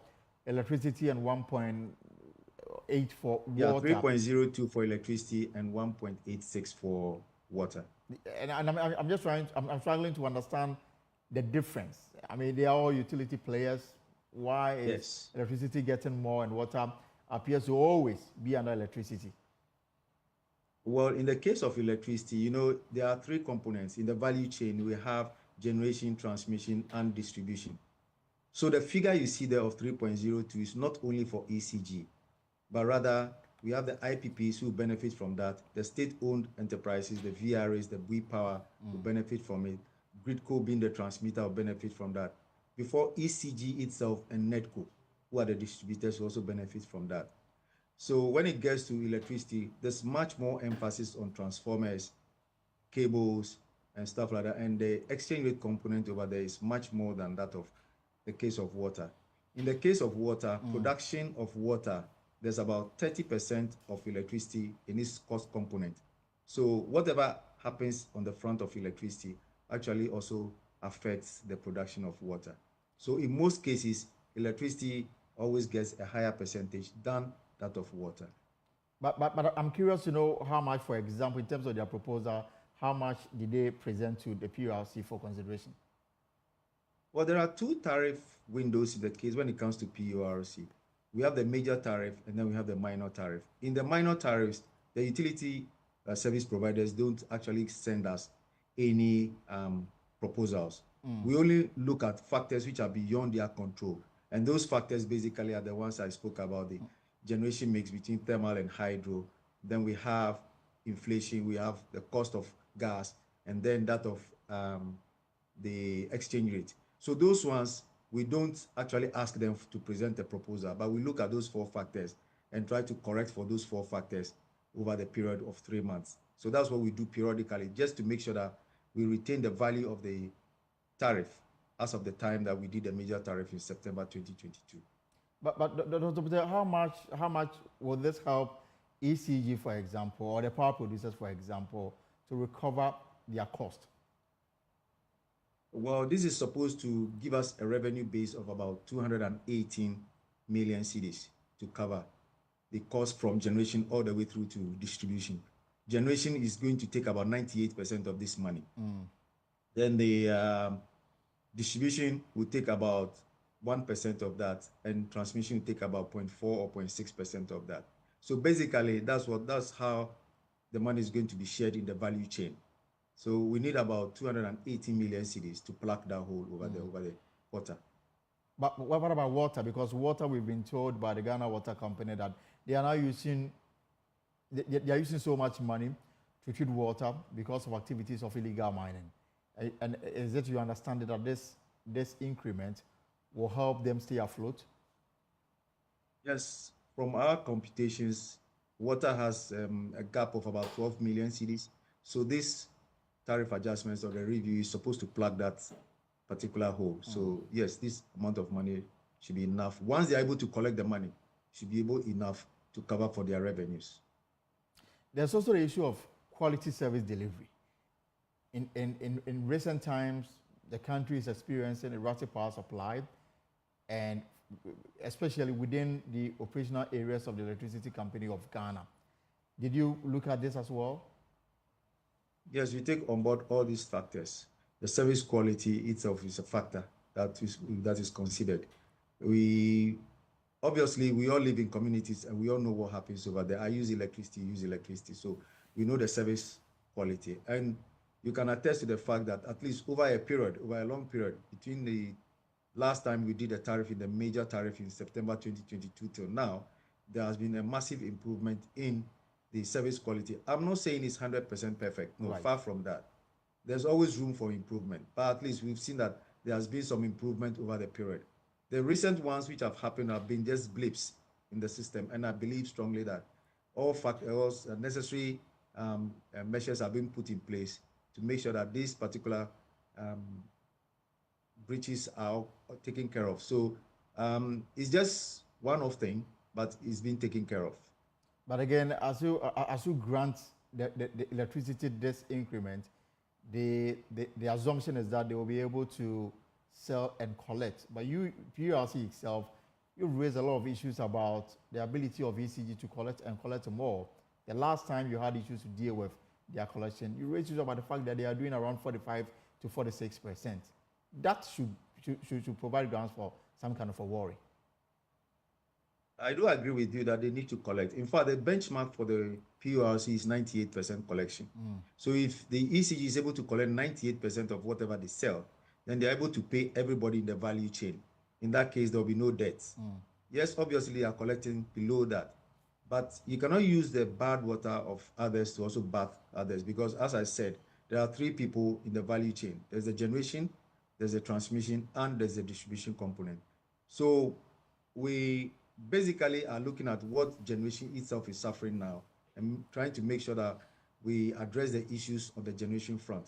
electricity and 1.8 for water. Yeah, 3.02 for electricity and 1.86 for water. And I'm just I'm struggling to understand the difference. I mean, they are all utility players. Why is electricity getting more and water appears to always be under electricity? Well, in the case of electricity, there are three components. In the value chain, we have generation, transmission, and distribution. So the figure you see there of 3.02 is not only for ECG, but rather we have the IPPs who benefit from that, the state-owned enterprises, the VRAs, the BUI Power will benefit from it, Gridco being the transmitter will benefit from that, before ECG itself and NETCO, who are the distributors, will also benefit from that. So when it gets to electricity, there's much more emphasis on transformers, cables, and stuff like that, and the exchange rate component over there is much more than that of the case of water. In the case of water, production of water there's about 30% of electricity in its cost component. So whatever happens on the front of electricity actually also affects the production of water. So in most cases, electricity always gets a higher percentage than that of water. But I'm curious to know how much, for example, in terms of their proposal, how much did they present to the PURC for consideration? Well, there are two tariff windows in the case when it comes to PURC. We have the major tariff and then we have the minor tariff. In the minor tariffs, the utility service providers don't actually send us any proposals. We only look at factors which are beyond their control. And those factors basically are the ones I spoke about, the generation mix between thermal and hydro. Then we have inflation, we have the cost of gas, and then that of the exchange rate. So those ones, we don't actually ask them to present a proposal, but we look at those four factors and try to correct for those four factors over the period of 3 months. So that's what we do periodically, just to make sure that we retain the value of the tariff as of the time that we did the major tariff in September 2022. But Dr. Peter, how much will this help ECG, for example, or the power producers, for example, to recover their cost? Well, this is supposed to give us a revenue base of about 218 million cedis to cover the cost from generation all the way through to distribution. Generation is going to take about 98% of this money. Then the distribution will take about 1% of that, and transmission will take about 0.4 or 0.6% of that. So basically, that's how the money is going to be shared in the value chain. So we need about 280 million cedis to plug that hole over the water. But what about water? Because water, we've been told by the Ghana Water Company that they are now using, they are using so much money to treat water because of activities of illegal mining. And is it you understand that this increment will help them stay afloat? Yes, from our computations, water has a gap of about 12 million cedis. So this tariff adjustments or the review is supposed to plug that particular hole. So yes, this amount of money should be enough. Once they're able to collect the money, should be enough to cover for their revenues. There's also the issue of quality service delivery. In recent times, the country is experiencing erratic power supply, and especially within the operational areas of the Electricity Company of Ghana. Did you look at this as well? Yes, we take on board all these factors. The service quality itself is a factor that is considered. Obviously, we all live in communities and we all know what happens over there. I use electricity. So we know the service quality. And you can attest to the fact that at least over a long period, between the last time we did a tariff in the major tariff in September 2022 till now, there has been a massive improvement in the service quality. I'm not saying it's 100% perfect. No, right. Far from that. There's always room for improvement. But at least we've seen that there has been some improvement over the period. The recent ones which have happened have been just blips in the system. And I believe strongly that all necessary measures are being put in place to make sure that these particular breaches are taken care of. So it's just one-off thing, but it's been taken care of. But again, as you grant the electricity this increment, the assumption is that they will be able to sell and collect. But PURC itself, you raised a lot of issues about the ability of ECG to collect more. The last time you had issues to deal with their collection, you raised issues about the fact that they are doing around 45 to 46%. That should provide grounds for some kind of a worry. I do agree with you that they need to collect. In fact, the benchmark for the PURC is 98% collection. So if the ECG is able to collect 98% of whatever they sell, then they're able to pay everybody in the value chain. In that case, there will be no debts. Yes, obviously, they are collecting below that. But you cannot use the bad water of others to also bath others, because as I said, there are three people in the value chain. There's the generation, there's the transmission, and there's the distribution component. So we basically are looking at what generation itself is suffering now and trying to make sure that we address the issues on the generation front.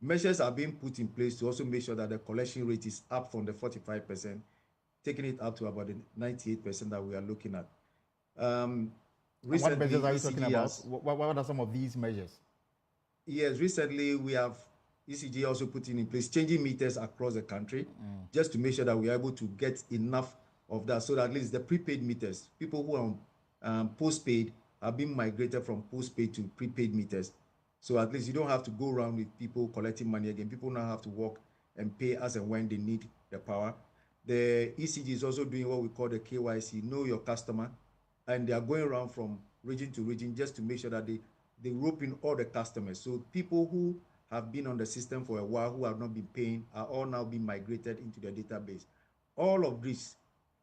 Measures are being put in place to also make sure that the collection rate is up from the 45%, taking it up to about the 98% that we are looking at. Um, And what recently, measures are you talking ECG about? has, What are some of these measures? yes, recently we have ECG also putting in place changing meters across the country just to make sure that we are able to get enough of that so that at least the prepaid meters, people who are postpaid are being migrated from postpaid to prepaid meters. So at least you don't have to go around with people collecting money again. People now have to work and pay as and when they need the power. The ECG is also doing what we call the KYC, know your customer, and they are going around from region to region just to make sure that they rope in all the customers. So people who have been on the system for a while, who have not been paying, are all now being migrated into their database. All of this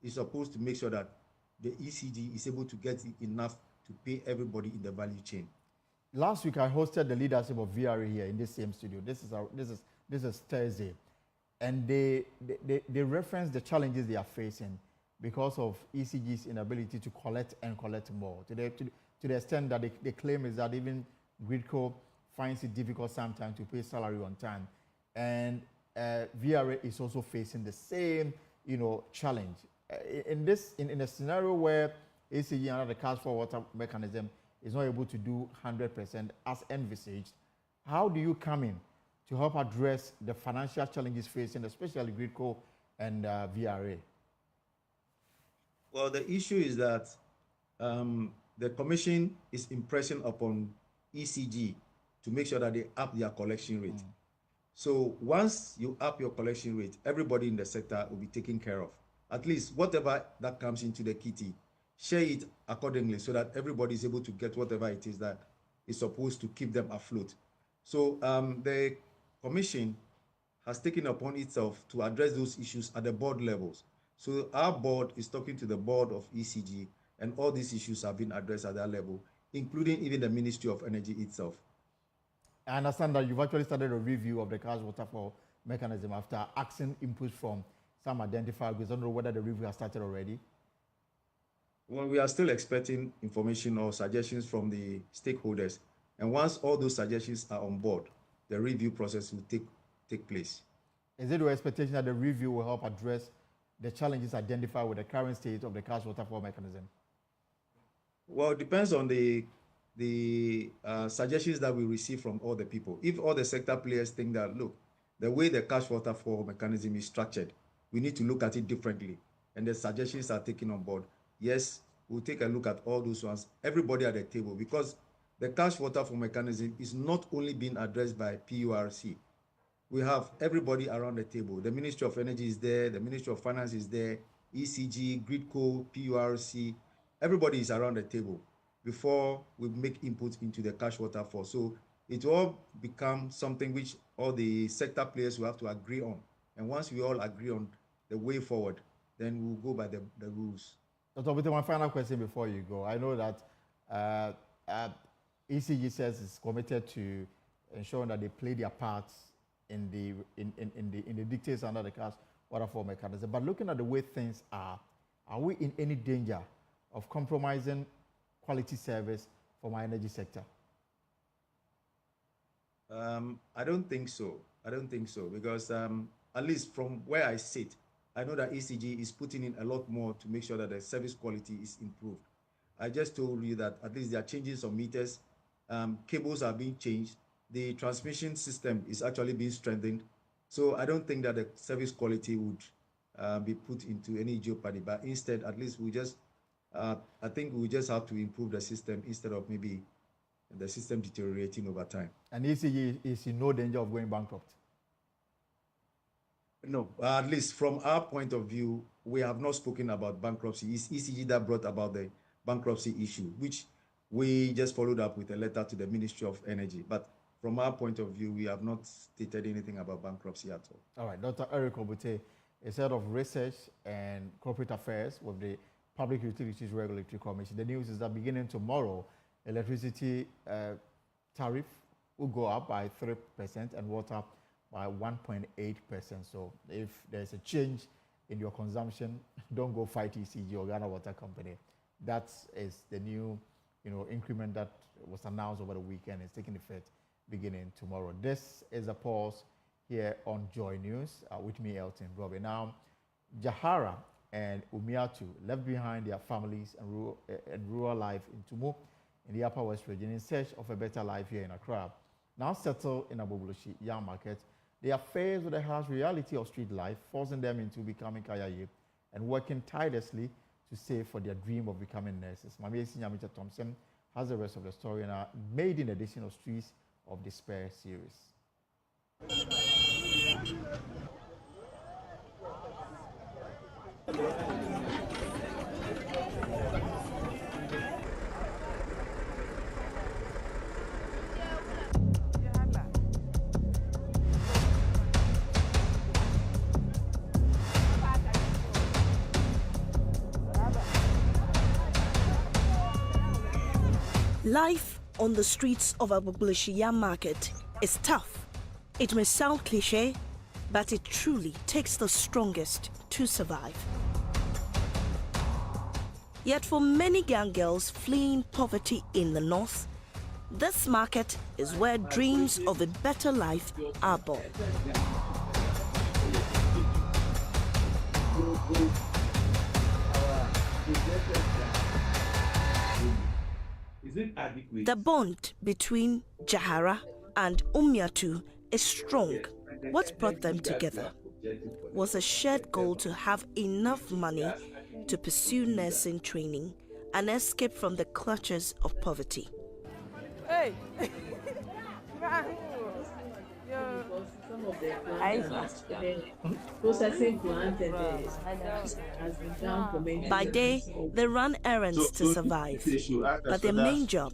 is supposed to make sure that the ECG is able to get enough to pay everybody in the value chain. Last week, I hosted the leadership of VRA here in this same studio. This is Thursday, and they referenced the challenges they are facing because of ECG's inability to collect and collect more. To the extent that they claim is that even Gridco finds it difficult sometimes to pay salary on time, and VRA is also facing the same challenge. In a scenario where ECG under the cash for water mechanism is not able to do 100% as envisaged, how do you come in to help address the financial challenges facing, especially Gridco and VRA? Well, the issue is that the commission is impressing upon ECG to make sure that they up their collection rate. So once you up your collection rate, everybody in the sector will be taken care of. At least whatever that comes into the kitty, share it accordingly so that everybody is able to get whatever it is that is supposed to keep them afloat. So the commission has taken upon itself to address those issues at the board levels. So our board is talking to the board of ECG, and all these issues have been addressed at that level, including even the Ministry of Energy itself. I understand that you've actually started a review of the cash waterfall mechanism after asking input from some identified groups. I don't know whether the review has started already. Well, we are still expecting information or suggestions from the stakeholders. And once all those suggestions are on board, the review process will take place. Is it your expectation that the review will help address the challenges identified with the current state of the cash waterfall mechanism? Well, it depends on the suggestions that we receive from all the people. If all the sector players think that, look, the way the cash waterfall mechanism is structured, we need to look at it differently, and the suggestions are taken on board, yes, we'll take a look at all those ones, everybody at the table, because the cash waterfall mechanism is not only being addressed by PURC. We have everybody around the table. The Ministry of Energy is there, the Ministry of Finance is there, ECG, Gridco, PURC, everybody is around the table before we make input into the cash waterfall. So it will all become something which all the sector players will have to agree on. And once we all agree on the way forward, then we'll go by the rules. Dr. Obite, one final question before you go. I know that ECG says it's committed to ensuring that they play their parts in the dictates under the cash waterfall mechanism. But looking at the way things are we in any danger of compromising quality service for my energy sector? I don't think so. I don't think so, because at least from where I sit, I know that ECG is putting in a lot more to make sure that the service quality is improved. I just told you that at least there are changes on meters, cables are being changed, the transmission system is actually being strengthened. So I don't think that the service quality would be put into any jeopardy, but instead, at least I think we just have to improve the system instead of maybe the system deteriorating over time. And ECG is in no danger of going bankrupt? No, at least from our point of view, we have not spoken about bankruptcy. It's ECG that brought about the bankruptcy issue, which we just followed up with a letter to the Ministry of Energy. But from our point of view, we have not stated anything about bankruptcy at all. All right, Dr. Eric Obite is head of research and corporate affairs with the Public Utilities Regulatory Commission. The news is that beginning tomorrow, electricity tariff will go up by 3% and water by 1.8%. So if there's a change in your consumption, don't go fight ECG or Ghana Water Company. That is the new increment that was announced over the weekend. It's taking effect beginning tomorrow. This is a pause here on Joy News with me, Elton Robbie. Now, Jahara and Umiatu left behind their families and rural life in Tumu in the Upper West region in search of a better life here in Accra. Now settled in Agbogbloshie Yam Market, they are faced with the harsh reality of street life, forcing them into becoming kayaye and working tirelessly to save for their dream of becoming nurses. Mami Nyamita Thompson has the rest of the story in our maiden edition of Streets of Despair series. Life on the streets of Agbogbloshie Yam Market is tough. It may sound cliché, but it truly takes the strongest to survive. Yet for many young girls fleeing poverty in the north, this market is where dreams of a better life are born. The bond between Jahara and Umiatu is strong. What brought them together was a shared goal to have enough money to pursue nursing training and escape from the clutches of poverty. Hey. By day, they run errands to survive, but their main job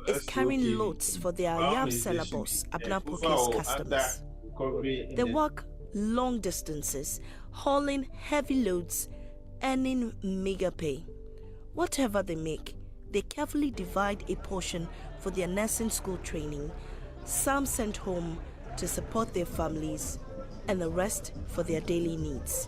is carrying loads for their yam seller boss, Abna Poke's customers. They walk long distances, hauling heavy loads, earning meager pay. Whatever they make, they carefully divide a portion for their nursing school training, some sent home to support their families, and the rest for their daily needs.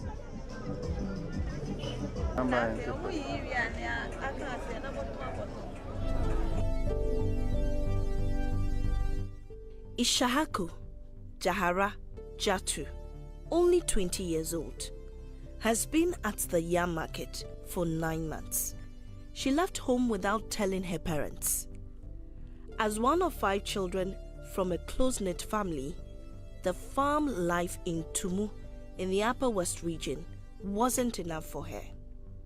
Ishahaku Jahara Jatu, only 20 years old, has been at the yam market for 9 months. She left home without telling her parents. As one of 5 children from a close-knit family, the farm life in Tumu in the Upper West region wasn't enough for her.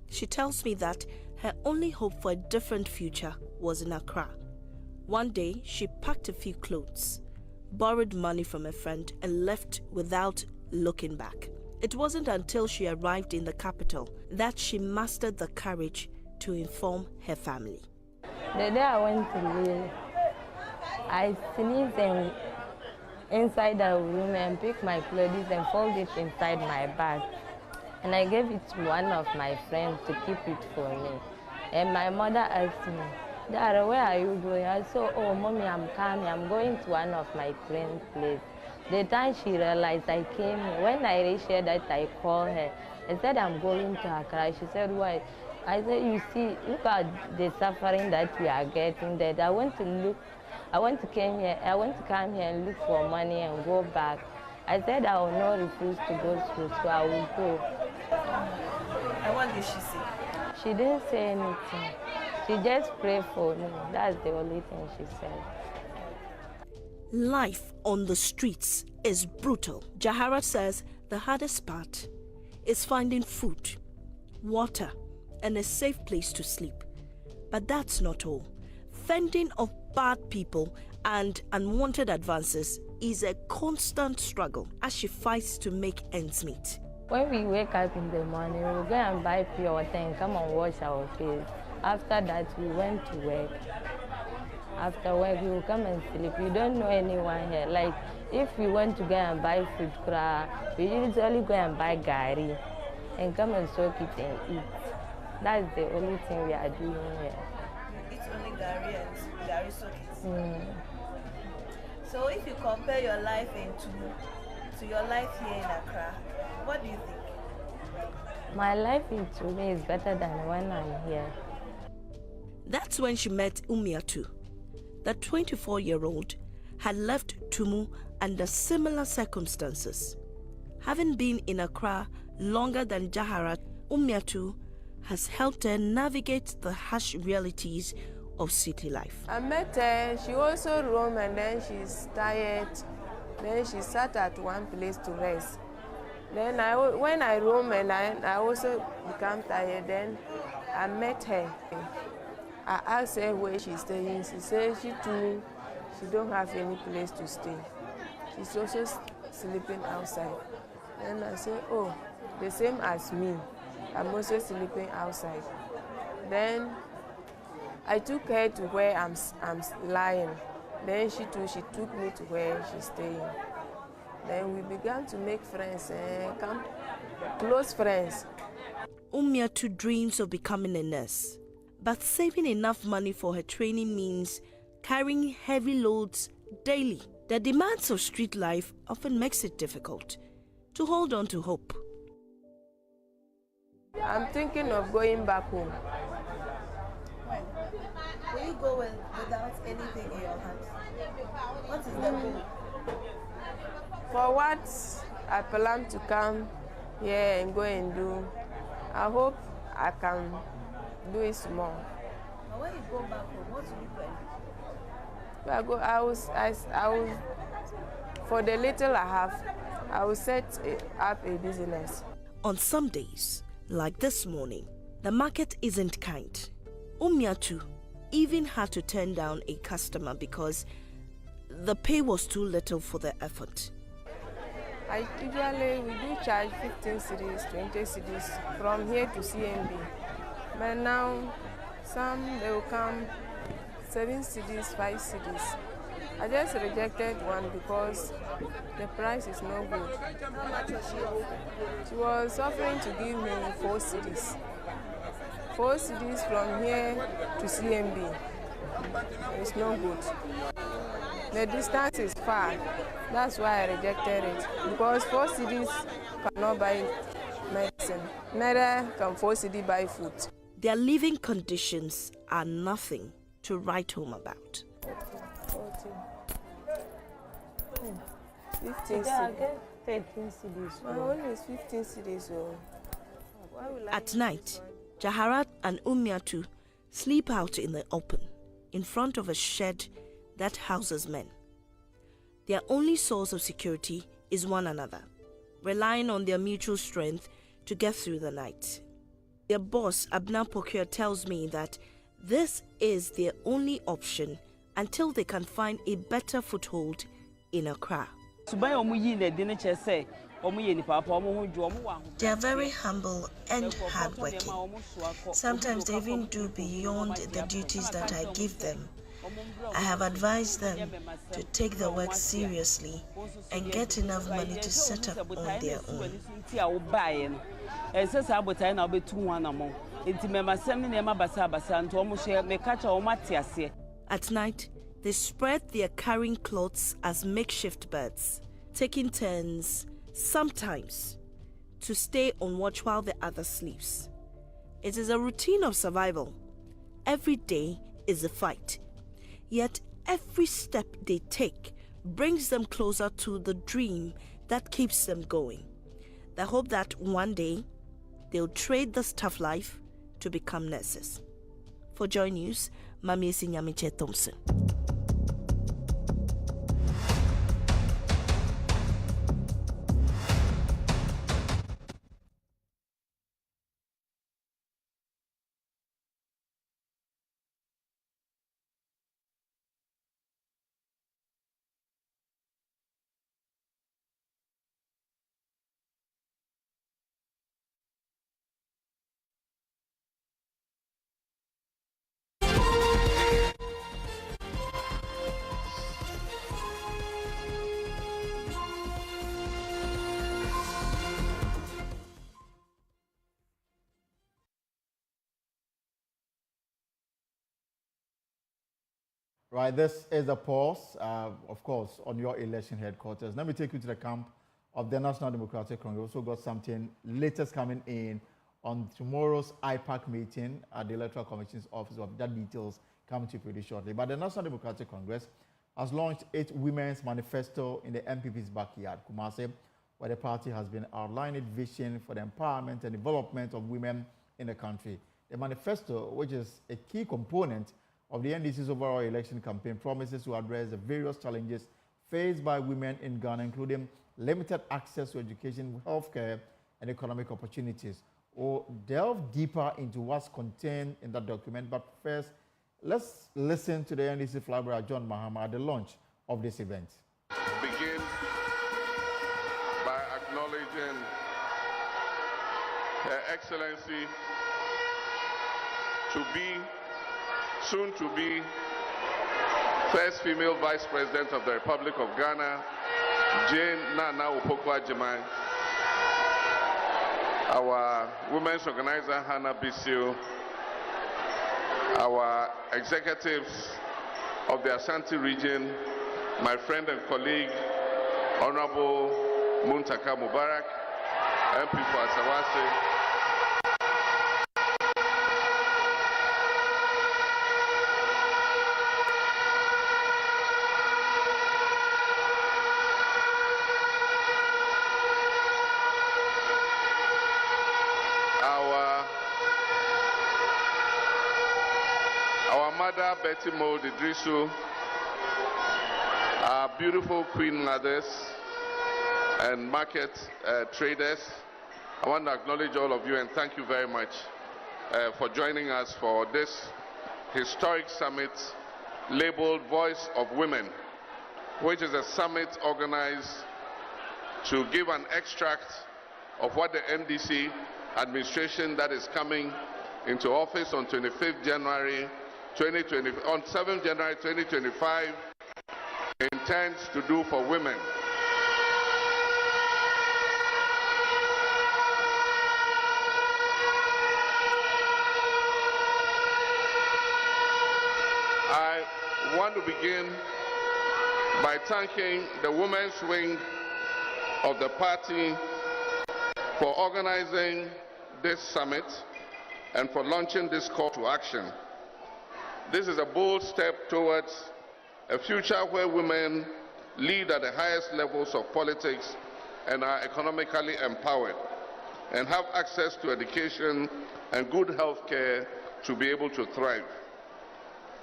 She tells me that her only hope for a different future was in Accra. One day, she packed a few clothes, borrowed money from a friend, and left without looking back. It wasn't until she arrived in the capital that she mustered the courage to inform her family. The day I went to leave, I sneezed inside the room and picked my clothes and folded it inside my bag. And I gave it to one of my friends to keep it for me. And my mother asked me, Dara, where are you going? I said, oh, Mommy, I'm coming. I'm going to one of my friends' place. The time she realized I came, when I reached her that I called her, I said, I'm going to Accra. She said, why? I said, you see, look at the suffering that we are getting there. I want to come here and look for money and go back. I said I will not refuse to go to school, so I will go. And what did she say? She didn't say anything. She just prayed for me. That's the only thing she said. Life on the streets is brutal. Jahara says the hardest part is finding food, water, and a safe place to sleep. But that's not all. Fending off bad people and unwanted advances is a constant struggle as she fights to make ends meet. When we wake up in the morning, we go and buy pure water and come and wash our face. After that, we went to work. After work, we will come and sleep. We don't know anyone here. Like, if we want to go and buy food, we usually go and buy gari and come and soak it and eat. That's the only thing we are doing here. You eat only gari and gari soak it? So if you compare your life in Tumu to your life here in Accra, what do you think? My life in Tumu is better than when I'm here. That's when she met Umiatu. The 24-year-old had left Tumu under similar circumstances. Having been in Accra longer than Jahara, Umiatu has helped her navigate the harsh realities of city life. I met her, she also roamed and then she's tired. Then she sat at one place to rest. Then when I roam and I also become tired, then I met her. I asked her where she's staying. She said she don't have any place to stay. She's also sleeping outside. Then I said, oh, the same as me. I'm also sleeping outside. Then I took her to where I'm lying. Then she took me to where she's staying. Then we began to make friends and come close friends. Umiatu dreams of becoming a nurse, but saving enough money for her training means carrying heavy loads daily. The demands of street life often makes it difficult to hold on to hope. I'm thinking of going back home. Will you go without anything in your hands? What is the goal? For what I plan to come here and go and do, I hope I can do it small. But when you go back home, what will you do? I will, for the little I have, I will set up a business. On some days, like this morning, the market isn't kind. Umiatu even had to turn down a customer because the pay was too little for the effort. We do charge 15 cedis, 20 cedis from here to CMB. But now, they will come 7 cedis, 5 cedis. I just rejected one because the price is no good. How much was she offering? She was offering to give me 4 cedis. 4 cedis from here to CMB. It's no good. The distance is far. That's why I rejected it. Because 4 cedis cannot buy medicine. Neither can 4 cedis buy food. Their living conditions are nothing to write home about. 15 cedis. 13 cedis. My own is 15 cedis. So at night, Jaharat and Umiatu sleep out in the open, in front of a shed that houses men. Their only source of security is one another, relying on their mutual strength to get through the night. Their boss, Abna Pokia, tells me that this is their only option until they can find a better foothold in Accra. They are very humble and hardworking. Sometimes they even do beyond the duties that I give them. I have advised them to take the work seriously and get enough money to set up on their own. At night, they spread their carrying clothes as makeshift beds, taking turns, sometimes, to stay on watch while the other sleeps. It is a routine of survival. Every day is a fight. Yet every step they take brings them closer to the dream that keeps them going. The hope that one day they'll trade this tough life to become nurses. For Joy News, Mami Sinyamiche Thompson. Right, this is a pause, of course, on your election headquarters. Let me take you to the camp of the National Democratic Congress. We also got something latest coming in on tomorrow's IPAC meeting at the Electoral Commission's office. Of that details coming to you pretty shortly. But the National Democratic Congress has launched its Women's Manifesto in the MPP's backyard, Kumasi, where the party has been outlining vision for the empowerment and development of women in the country. The manifesto, which is a key component of the NDC's overall election campaign, promises to address the various challenges faced by women in Ghana, including limited access to education, healthcare, and economic opportunities. We'll delve deeper into what's contained in that document, but first, let's listen to the NDC flag bearer, John Mahama, at the launch of this event. Begin by acknowledging Her Excellency, soon to be first female Vice President of the Republic of Ghana, Jane Nana Opoku-Agyeman, our women's organizer, Hannah Bissell, our executives of the Ashanti region, my friend and colleague, Honorable Muntaka Mubarak, MP for Asawase, our mother Betty Mold Idrisu, our beautiful Queen Mothers and market traders. I want to acknowledge all of you and thank you very much for joining us for this historic summit labeled Voice of Women, which is a summit organized to give an extract of what the NDC administration that is coming into office on 25th January 2020, on 7th January 2025 intends to do for women. I want to begin by thanking the women's wing of the party for organizing this summit and for launching this call to action. This is a bold step towards a future where women lead at the highest levels of politics and are economically empowered and have access to education and good health care to be able to thrive.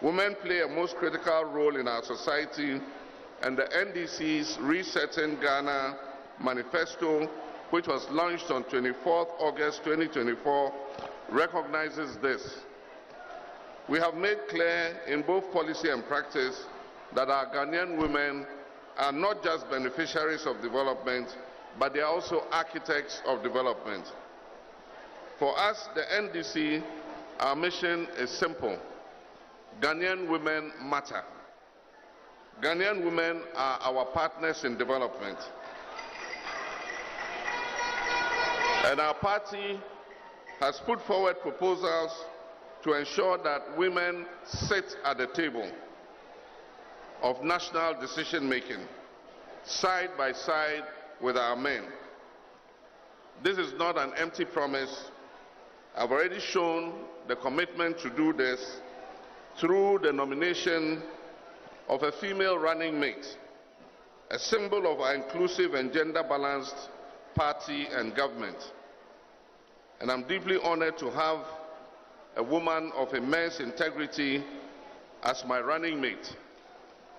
Women play a most critical role in our society, and the NDC's Resetting Ghana manifesto, which was launched on 24th August 2024, recognizes this. We have made clear in both policy and practice that our Ghanaian women are not just beneficiaries of development, but they are also architects of development. For us, the NDC, our mission is simple. Ghanaian women matter. Ghanaian women are our partners in development. And our party has put forward proposals to ensure that women sit at the table of national decision-making, side by side with our men. This is not an empty promise. I've already shown the commitment to do this through the nomination of a female running mate, a symbol of our inclusive and gender-balanced party and government. And I'm deeply honored to have a woman of immense integrity as my running mate.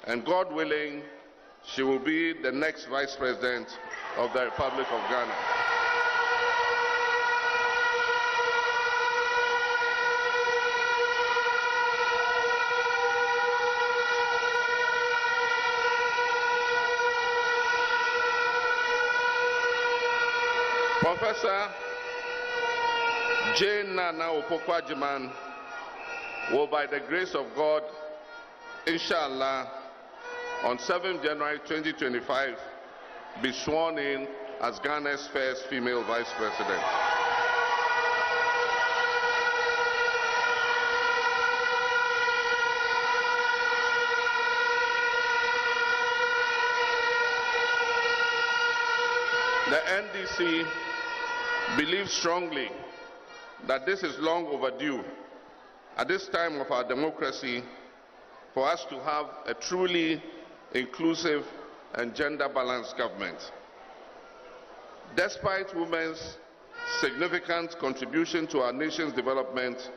And God willing, she will be the next Vice President of the Republic of Ghana. Professor Jane Nana Opoku-Agyeman will, by the grace of God, inshallah, on 7th January 2025, be sworn in as Ghana's first female Vice President. The NDC believes strongly that this is long overdue at this time of our democracy for us to have a truly inclusive and gender-balanced government. Despite women's significant contribution to our nation's development,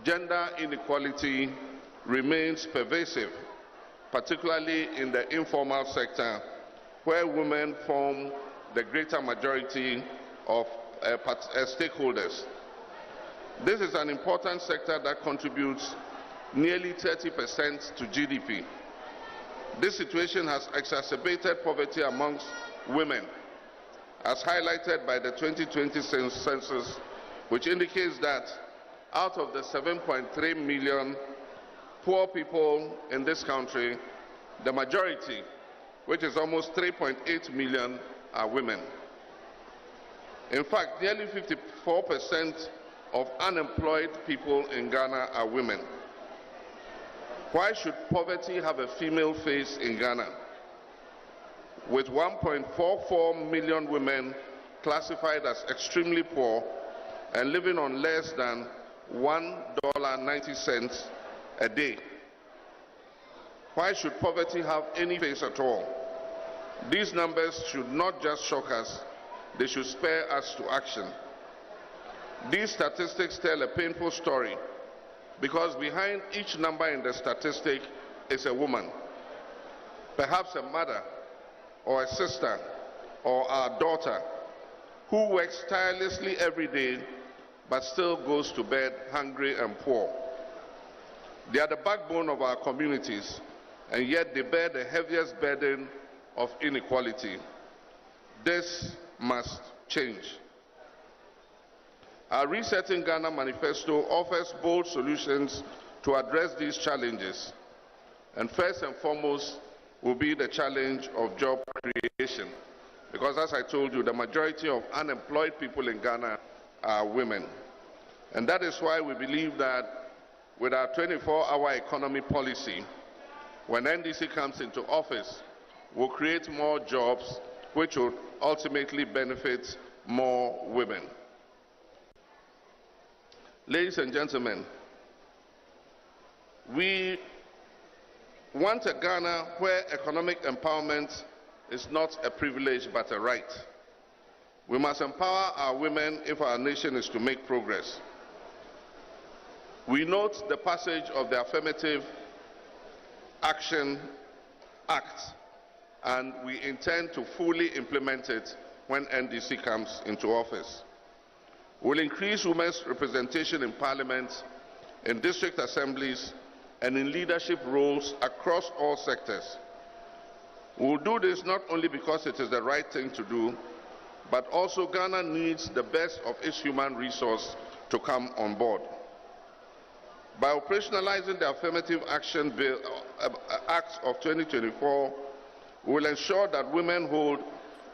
gender inequality remains pervasive, particularly in the informal sector, where women form the greater majority of stakeholders. This is an important sector that contributes nearly 30% to GDP. This situation has exacerbated poverty amongst women, as highlighted by the 2020 census, which indicates that out of the 7.3 million poor people in this country, the majority, which is almost 3.8 million, are women. In fact, nearly 54% of unemployed people in Ghana are women. Why should poverty have a female face in Ghana? With 1.44 million women classified as extremely poor and living on less than $1.90 a day. Why should poverty have any face at all? These numbers should not just shock us, they should spur us to action. These statistics tell a painful story because behind each number in the statistic is a woman, perhaps a mother or a sister or our daughter, who works tirelessly every day but still goes to bed hungry and poor. They are the backbone of our communities, and yet they bear the heaviest burden of inequality. This must change. Our Resetting Ghana manifesto offers bold solutions to address these challenges, and first and foremost will be the challenge of job creation, because as I told you, the majority of unemployed people in Ghana are women. And that is why we believe that with our 24-hour economy policy, when NDC comes into office, we'll create more jobs which will ultimately benefit more women. Ladies and gentlemen, we want a Ghana where economic empowerment is not a privilege but a right. We must empower our women if our nation is to make progress. We note the passage of the Affirmative Action Act, and we intend to fully implement it when NDC comes into office. We'll increase women's representation in parliament, in district assemblies, and in leadership roles across all sectors. We'll do this not only because it is the right thing to do, but also Ghana needs the best of its human resource to come on board. By operationalizing the Affirmative Action Act of 2024, we will ensure that women hold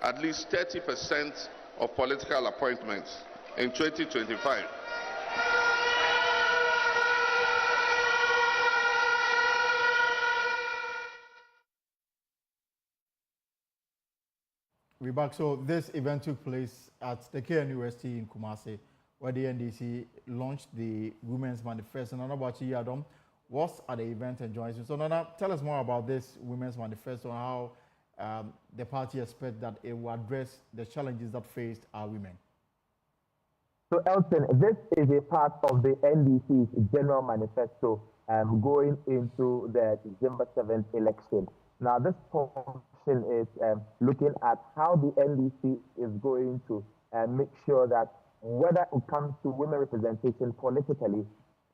at least 30% of political appointments in 2025. We're back. So this event took place at the KNUST in Kumasi, where the NDC launched the Women's Manifesto. Nana Bachi Yadom was at the event and joins me. So Nana, tell us more about this Women's Manifesto and how the party expects that it will address the challenges that faced our women. So Elton, this is a part of the NDC's general manifesto going into the December 7th election. Now this portion is looking at how the NDC is going to make sure that whether it comes to women representation politically,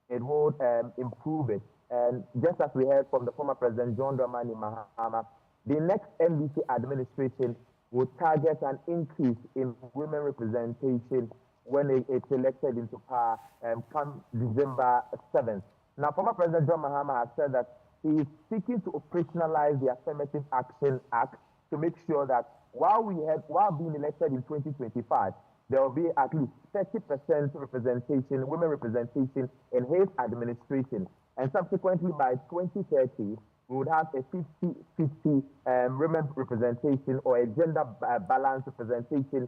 it would improve it. And just as we heard from the former President John Dramani Mahama, the next NDC administration will target an increase in women representation when it's elected into power come December 7th. Now, former President John Mahama has said that he is seeking to operationalize the Affirmative Action Act to make sure that while being elected in 2025, there will be at least 30% representation, women representation in his administration. And subsequently, by 2030, we would have a 50-50 women representation or a gender balance representation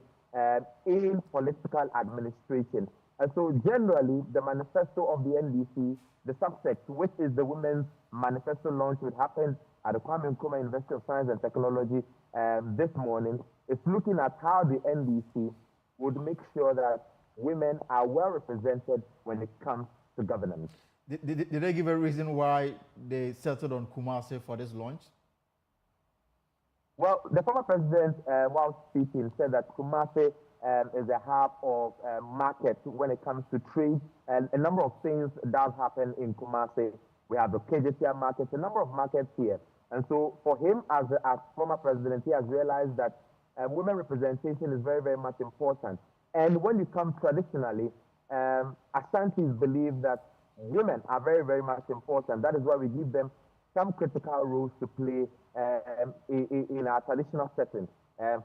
in political administration. And so generally, the manifesto of the NDC, the subtext, which is the Women's Manifesto launch, would happen at the Kwame Nkrumah University of Science and Technology this morning, is looking at how the NDC would make sure that women are well represented when it comes to governance. Did they give a reason why they settled on Kumasi for this launch? Well, the former president, while speaking, said that Kumasi is a hub of market when it comes to trade, and a number of things does happen in Kumasi. We have the KJTR market, a number of markets here. And so for him as former president, he has realized that women representation is very, very much important. And when you come traditionally, Asantis believe that women are very, very much important. That is why we give them some critical roles to play in our traditional setting.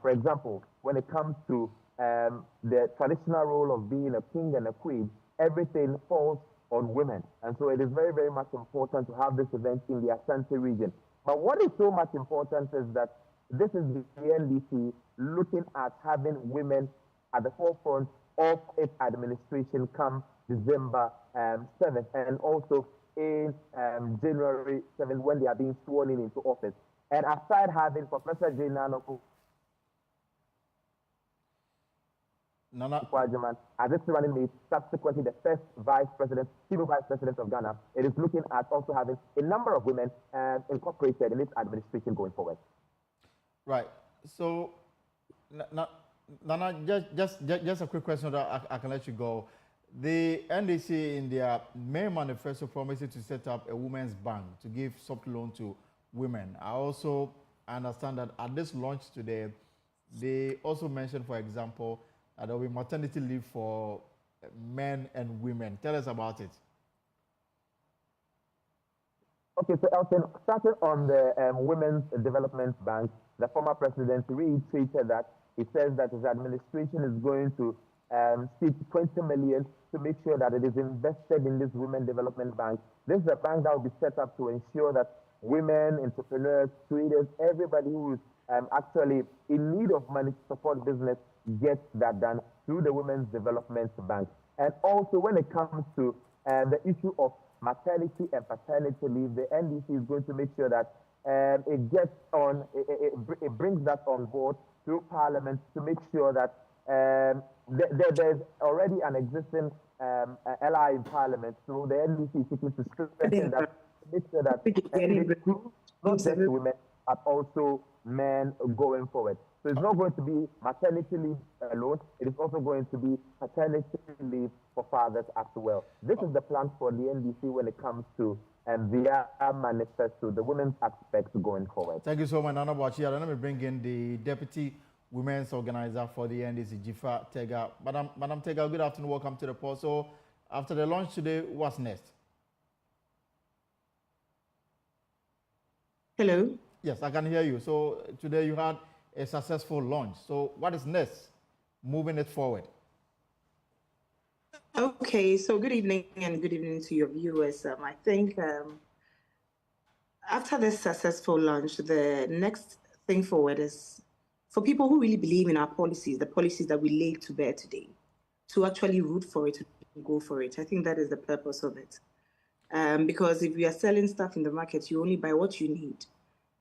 For example, when it comes to the traditional role of being a king and a queen, everything falls on women. And so it is very, very much important to have this event in the Asante region. But what is so much important is that this is the NDC looking at having women at the forefront of its administration come December 7th, and also in January 7th when they are being sworn in into office. And aside having Professor J. Nanoko as its running mate, subsequently the first female vice president of Ghana, it is looking at also having a number of women incorporated in its administration going forward. Right. So, Nana, just a quick question that I can let you go. The NDC in their main manifesto promises to set up a women's bank to give soft loan to women. I also understand that at this launch today, they also mentioned, for example, that there will be maternity leave for men and women. Tell us about it. Okay, so Elton, starting on the Women's Development Bank, the former president reiterated that he says that his administration is going to seek 20 million to make sure that it is invested in this Women Development Bank. This is a bank that will be set up to ensure that women, entrepreneurs, traders, everybody who is actually in need of money to support business gets that done through the Women's Development Bank. And also when it comes to the issue of maternity and paternity leave, the NDC is going to make sure that it gets on, it brings that on board through Parliament to make sure that there's already an existing LI in Parliament. So the NDC is seeking to strengthen that, to make sure that it includes not just women, but also men going forward. So it's not going to be maternity leave alone. It is also going to be paternity leave for fathers as well. This is the plan for the NDC when it comes to their manifesto, the women's aspect going forward. Thank you so much, Nana Bwachia. Let me bring in the Deputy Women's Organizer for the NDC, Jifa Tega. Madam Tega, good afternoon. Welcome to the poll. So after the launch today, what's next? Hello? Yes, I can hear you. So today you had a successful launch. So what is next? Moving it forward. Okay, so good evening and good evening to your viewers. I think after this successful launch, the next thing forward is for people who really believe in our policies, the policies that we laid to bear today, to actually root for it and go for it. I think that is the purpose of it. Because if you are selling stuff in the market, you only buy what you need.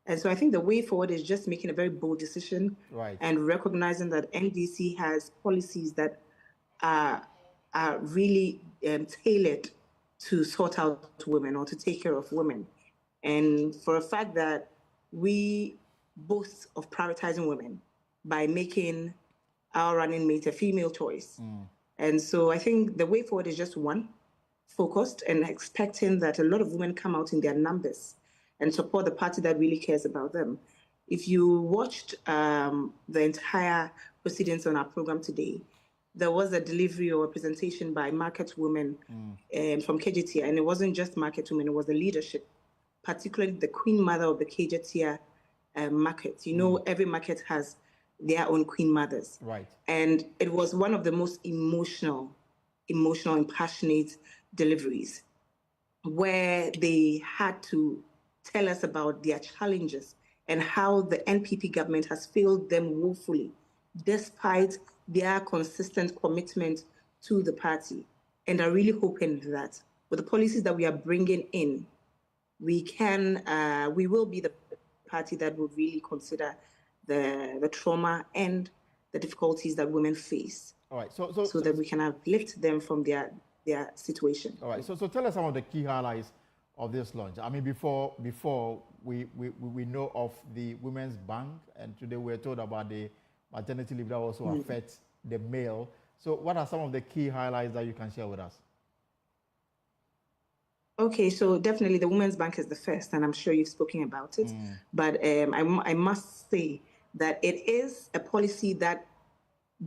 And so I think the way forward is just making a very bold decision, right, and recognizing that NDC has policies that are really tailored to sort out women or to take care of women. And for a fact that we boast of prioritizing women by making our running mate a female choice. And so I think the way forward is just one, focused and expecting that a lot of women come out in their numbers and support the party that really cares about them. If you watched the entire proceedings on our program today, there was a delivery or a presentation by market women from KJTR, and it wasn't just market women, it was the leadership, particularly the queen mother of the KJTR market. You know, every market has their own queen mothers. Right. And it was one of the most emotional and passionate deliveries, where they had to tell us about their challenges and how the NPP government has failed them woefully, despite their consistent commitment to the party. And I'm really hoping that with the policies that we are bringing in, we will be the party that will really consider the trauma and the difficulties that women face. All right, so that we can uplift them from their situation. All right, so tell us some of the key highlights of this launch. I mean, before we know of the Women's Bank, and today we're told about the maternity leave that also affects the male. So what are some of the key highlights that you can share with us? Okay, so definitely the Women's Bank is the first, and I'm sure you've spoken about it. But I must say that it is a policy that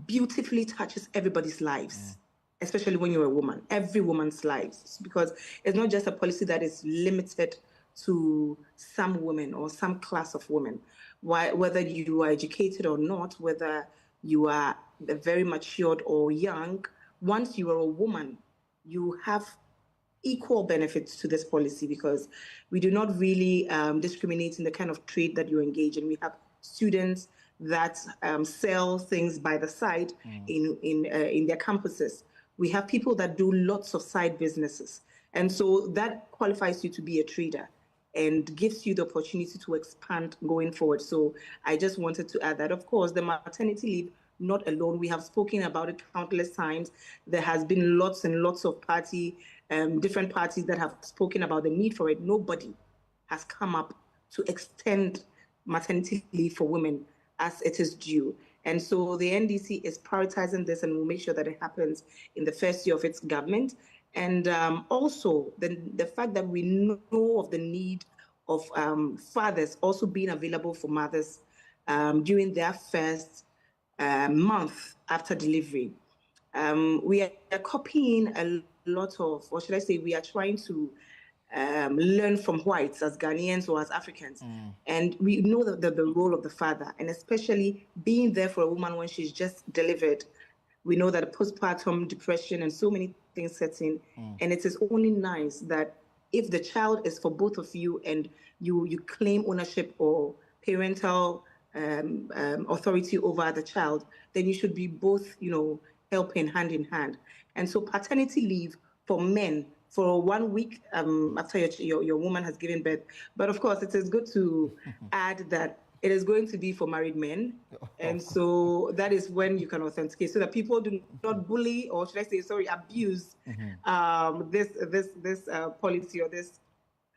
beautifully touches everybody's lives, especially when you're a woman, every woman's lives, because it's not just a policy that is limited to some women or some class of women. Whether you are educated or not, whether you are very matured or young, once you are a woman, you have equal benefits to this policy, because we do not really discriminate in the kind of trade that you engage in. We have students that sell things by the side in their campuses. We have people that do lots of side businesses. And so that qualifies you to be a trader and gives you the opportunity to expand going forward. So I just wanted to add that. Of course, the maternity leave, not alone. We have spoken about it countless times. There has been lots and lots of different parties that have spoken about the need for it. Nobody has come up to extend maternity leave for women as it is due. And so the NDC is prioritizing this, and will make sure that it happens in the first year of its government. And also the fact that we know of the need of fathers also being available for mothers during their first month after delivery. We are copying a lot of, or should I say, we are trying to learn from whites as Ghanaians or as Africans. And we know the role of the father, and especially being there for a woman when she's just delivered. We know that postpartum depression and so many things set in. And it is only nice that if the child is for both of you and you claim ownership or parental authority over the child, then you should be both, helping hand in hand. And so paternity leave for men for 1 week after your woman has given birth. But of course, it is good to add that it is going to be for married men. And so that is when you can authenticate, so that people do not bully, or should I say, abuse this policy or this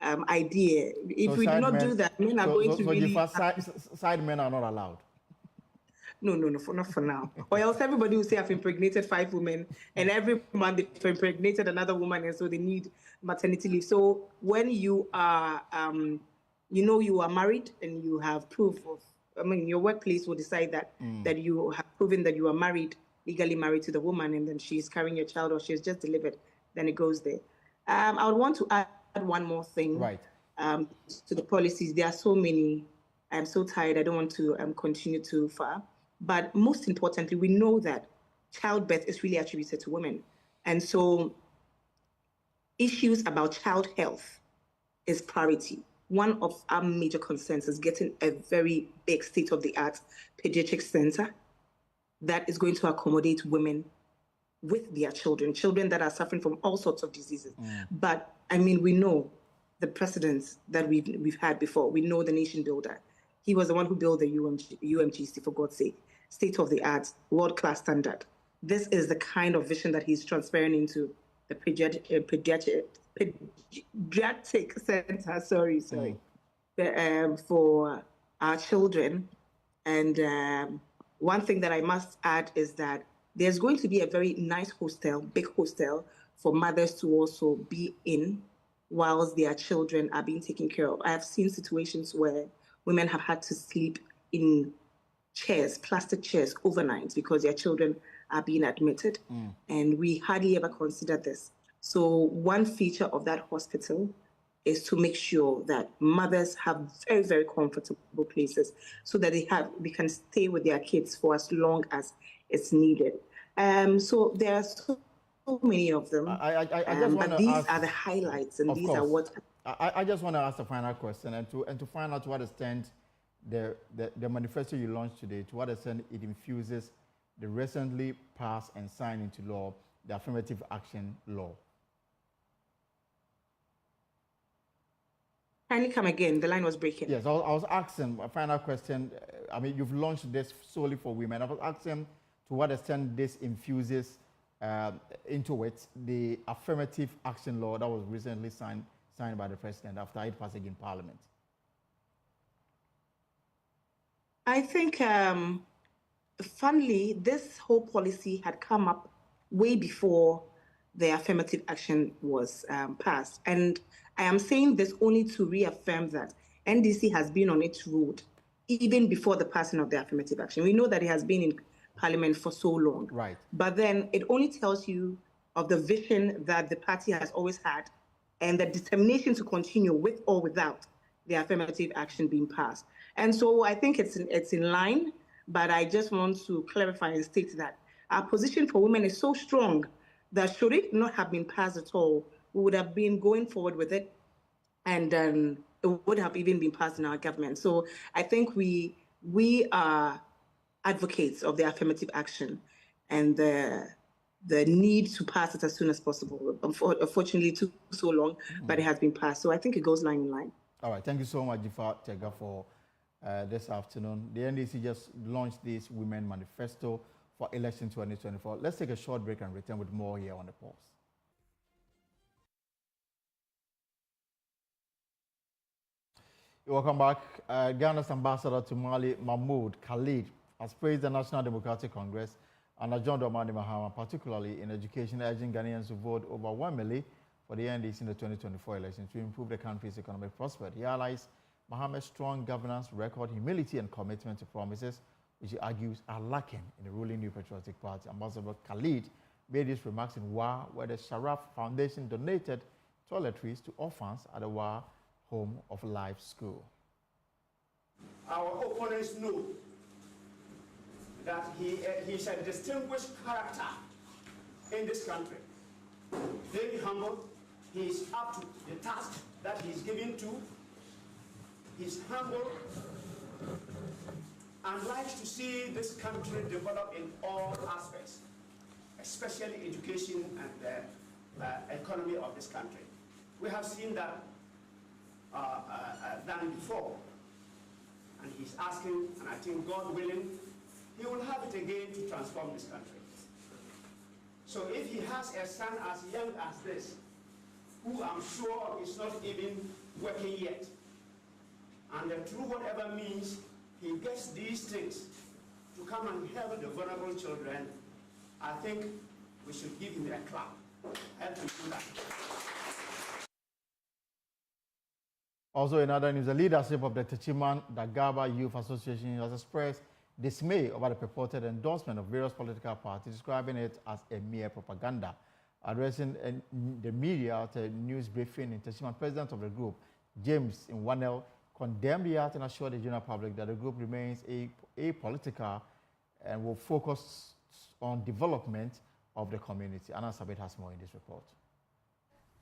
idea. If we do not do that, men are going to really... Side men are not allowed. No, not for now. Or else everybody will say, I've impregnated 5 women, and every month they've impregnated another woman, and so they need maternity leave. So when you are, you are married and you have proof of, your workplace will decide that you have proven that you are married, legally married to the woman, and then she's carrying your child or she's just delivered, then it goes there. I would want to add one more thing to the policies. There are so many. I'm so tired. I don't want to continue too far. But most importantly, we know that childbirth is really attributed to women. And so issues about child health is priority. One of our major concerns is getting a very big state-of-the-art pediatric center that is going to accommodate women with their children that are suffering from all sorts of diseases. But we know the precedents that we've had before. We know the nation builder. He was the one who built the UMGC, for God's sake. State-of-the-art, world-class standard. This is the kind of vision that he's transferring into the pediatric center, for our children. And one thing that I must add is that there's going to be a very nice big hostel for mothers to also be in whilst their children are being taken care of. I have seen situations where women have had to sleep in chairs, plastic chairs, overnight because their children are being admitted. And we hardly ever consider this. So one feature of that hospital is to make sure that mothers have very, very comfortable places so that they can stay with their kids for as long as it's needed. So there are so many of them. But these are the highlights, and these are what... I just want to ask a final question, and to find out to what extent the manifesto you launched today, to what extent it infuses the recently passed and signed into law, the affirmative action law. Kindly come again. The line was breaking. Yes, I was asking, a final question. I mean, you've launched this solely for women. I was asking to what extent this infuses into it the affirmative action law that was recently signed by the president after it passed in Parliament. I think, funnily, this whole policy had come up way before the affirmative action was passed. And I am saying this only to reaffirm that NDC has been on its road even before the passing of the affirmative action. We know that it has been in Parliament for so long. Right. But then it only tells you of the vision that the party has always had and the determination to continue with or without the affirmative action being passed. And so I think it's in line, but I just want to clarify and state that our position for women is so strong that should it not have been passed at all, we would have been going forward with it, and it would have even been passed in our government. So I think we are advocates of the affirmative action and the need to pass it as soon as possible. Unfortunately, it took so long, but it has been passed. So I think it goes line in line. All right. Thank you so much, Jifa Tega, for this afternoon. The NDC just launched this Women Manifesto for election 2024. Let's take a short break and return with more here on the Pulse. Welcome back. Ghana's ambassador to Mali, Mahmoud Khalid, has praised the National Democratic Congress and John Dramani Mahama, particularly in education, urging Ghanaians to vote over 1 million for the NDC in the 2024 elections to improve the country's economic prosperity. He highlights Mahama's strong governance record, humility, and commitment to promises, which he argues are lacking in the ruling New Patriotic Party. Ambassador Khalid made these remarks in Wa, where the Sharaf Foundation donated toiletries to orphans at the Wa Home of Life School. Our opponents know that he's a distinguished character in this country. Very humble. He is up to the task that he's given to. He's humble and likes to see this country develop in all aspects, especially education and the economy of this country. We have seen that done before, and he's asking, and I think God willing, he will have it again to transform this country. So if he has a son as young as this, who I'm sure is not even working yet, and through whatever means he gets these things to come and help the vulnerable children, I think we should give him a clap. Help him do that. Also, in other news, the leadership of the Techiman Dagaba Youth Association has expressed dismay over the purported endorsement of various political parties, describing it as a mere propaganda. Addressing the media at a news briefing in Techiman, president of the group, James Nwanel, condemned the act and assured the general public that the group remains apolitical and will focus on development of the community. Anna Sabit has more in this report.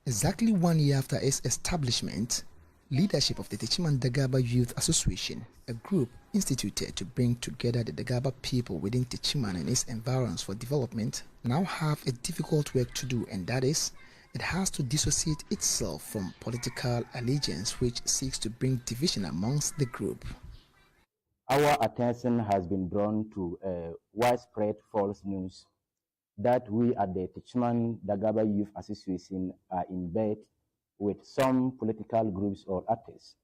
Exactly 1 year after its establishment, leadership of the Techiman Dagaba Youth Association, a group instituted to bring together the Dagaba people within Techiman and its environs for development, now have a difficult work to do, and that is, it has to dissociate itself from political allegiance which seeks to bring division amongst the group. Our attention has been drawn to widespread false news that we at the Techiman Dagaba Youth Association are in bed with some political groups or actors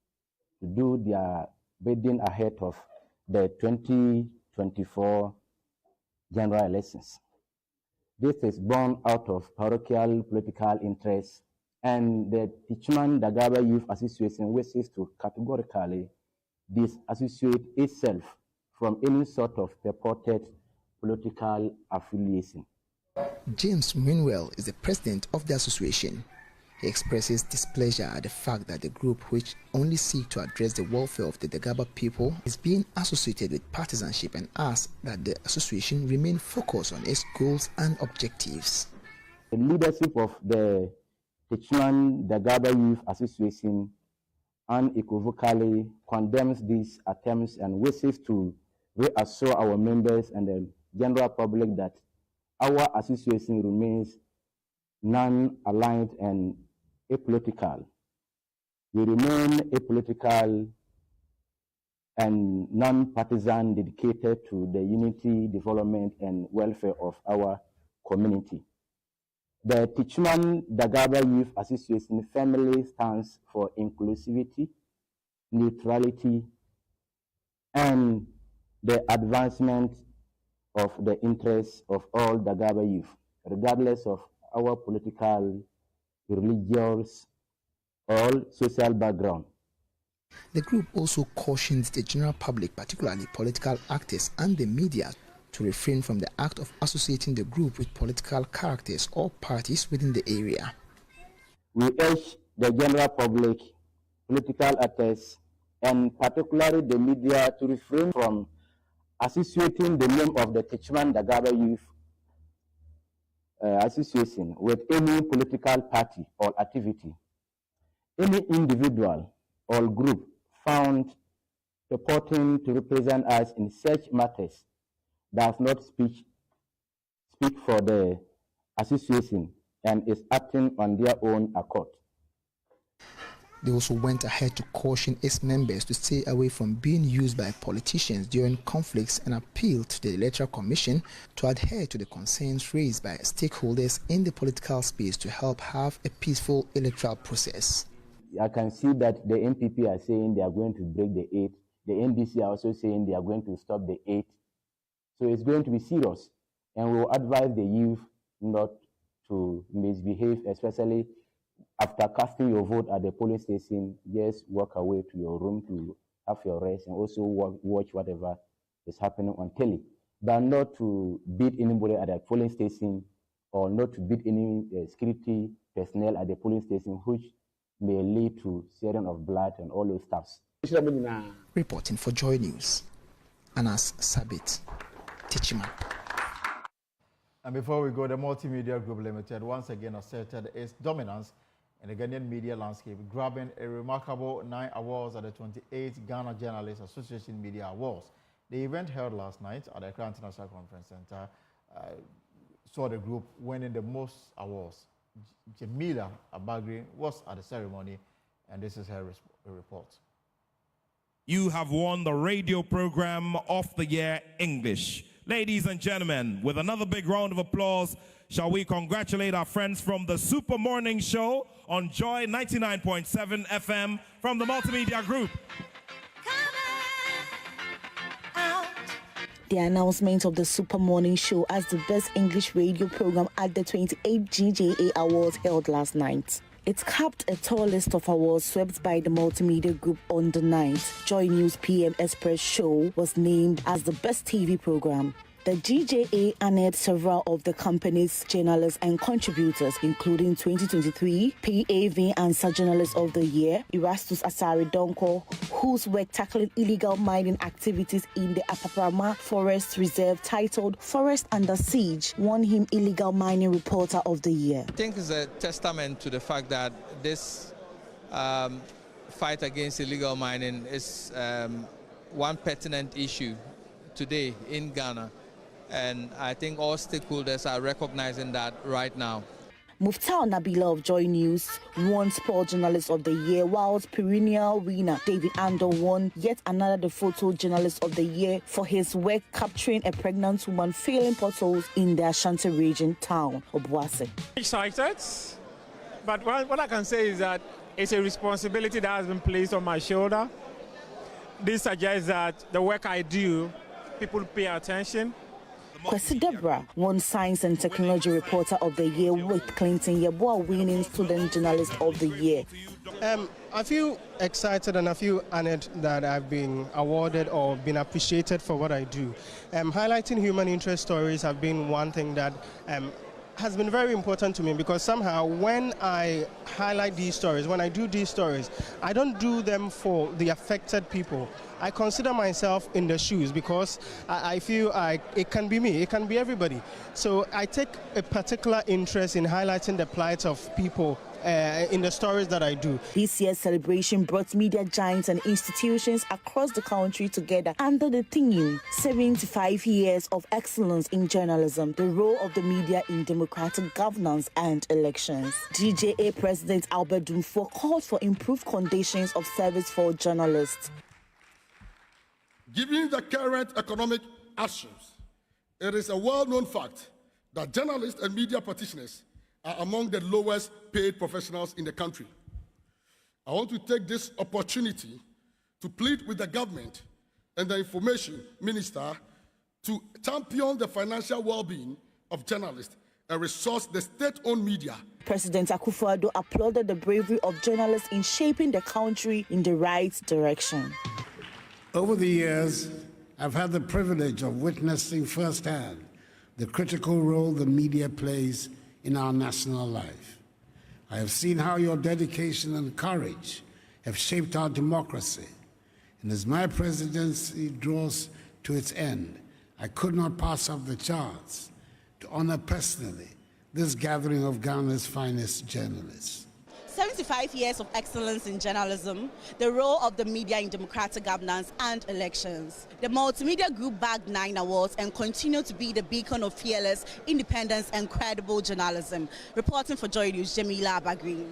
to do their bidding ahead of the 2024 general elections. This is born out of parochial political interests, and the Techiman Dagaba Youth Association wishes to categorically disassociate itself from any sort of purported political affiliation. James Winwell is the president of the association. He expresses displeasure at the fact that the group, which only seeks to address the welfare of the Dagaba people, is being associated with partisanship, and asks that the association remain focused on its goals and objectives. The leadership of the Techiman Dagaba Youth Association unequivocally condemns these attempts and wishes to reassure our members and the general public that our association remains non-aligned and apolitical. We remain apolitical and non-partisan, dedicated to the unity, development, and welfare of our community. The Techiman Dagaba Youth Association family stands for inclusivity, neutrality, and the advancement of the interests of all Dagaba youth, regardless of our political, religious, or social background. The group also cautions the general public, particularly political actors and the media, to refrain from the act of associating the group with political characters or parties within the area. We urge the general public, political actors, and particularly the media to refrain from associating the name of the Techiman Dagaba Youth Association with any political party or activity. Any individual or group found purporting to represent us in such matters does not speak for the association and is acting on their own accord. They also went ahead to caution its members to stay away from being used by politicians during conflicts and appealed to the Electoral Commission to adhere to the concerns raised by stakeholders in the political space to help have a peaceful electoral process. I can see that the NPP are saying they are going to break the 8. The NDC are also saying they are going to stop the 8. So it's going to be serious. And we will advise the youth not to misbehave, especially after casting your vote at the polling station. Just walk away to your room to have your rest and also watch whatever is happening on telly. But not to beat anybody at the polling station or not to beat any security personnel at the polling station, which may lead to shedding of blood and all those stuffs. Reporting for Joy News, Anas Sabit, Techiman. And before we go, the Multimedia Group Limited once again asserted its dominance in the Ghanaian media landscape, grabbing a remarkable 9 awards at the 28th Ghana Journalists Association Media Awards. The event held last night at the Accra International Conference Center saw the group winning the most awards. Jamila Abagri was at the ceremony, and this is her report. You have won the radio program of the year English. Ladies and gentlemen, with another big round of applause, shall we congratulate our friends from the Super Morning Show on Joy 99.7 FM from the Multimedia Group. The announcement of the Super Morning Show as the best English radio program at the 28th GJA Awards held last night. It capped a tall list of awards swept by the Multimedia Group on the night. Joy News PM Express Show was named as the best TV program. The GJA honored several of the company's journalists and contributors, including 2023 PAV Answer Journalist of the Year, Erastus Asari Donko, whose work tackling illegal mining activities in the Apaprama Forest Reserve titled Forest Under Siege won him Illegal Mining Reporter of the Year. I think it's a testament to the fact that this fight against illegal mining is one pertinent issue today in Ghana. And I think all stakeholders are recognizing that right now. Muftau Nabila of Joy News won Sport Journalist of the Year, whilst perennial winner David Ando won yet another the Photo Journalist of the Year for his work capturing a pregnant woman filling potholes in the Ashanti region town of Boase. Excited, but what I can say is that it's a responsibility that has been placed on my shoulder. This suggests that the work I do, people pay attention. Kwesi Deborah won Science and Technology Reporter of the Year, with Clinton Yeboah winning Student Journalist of the Year. I feel excited and I feel honored that I've been awarded or been appreciated for what I do. Highlighting human interest stories have been one thing that has been very important to me, because somehow when I highlight these stories, when I do these stories, I don't do them for the affected people I consider myself in the shoes because I feel it can be me, it can be everybody. So I take a particular interest in highlighting the plight of people in the stories that I do. This year's celebration brought media giants and institutions across the country together under the theme 75 Years of Excellence in Journalism, the Role of the Media in Democratic Governance and Elections. DJA President Albert Dumfo called for improved conditions of service for journalists. Given the current economic actions, it is a well-known fact that journalists and media practitioners are among the lowest paid professionals in the country. I want to take this opportunity to plead with the government and the information minister to champion the financial well-being of journalists and resource the state-owned media. President Akufo-Addo applauded the bravery of journalists in shaping the country in the right direction. Over the years, I've had the privilege of witnessing firsthand the critical role the media plays in our national life. I have seen how your dedication and courage have shaped our democracy. And as my presidency draws to its end, I could not pass up the chance to honor personally this gathering of Ghana's finest journalists. 75 years of excellence in journalism, the role of the media in democratic governance and elections. The multimedia group bagged 9 awards and continue to be the beacon of fearless, independence and credible journalism. Reporting for Joy News, Jamila Abagri.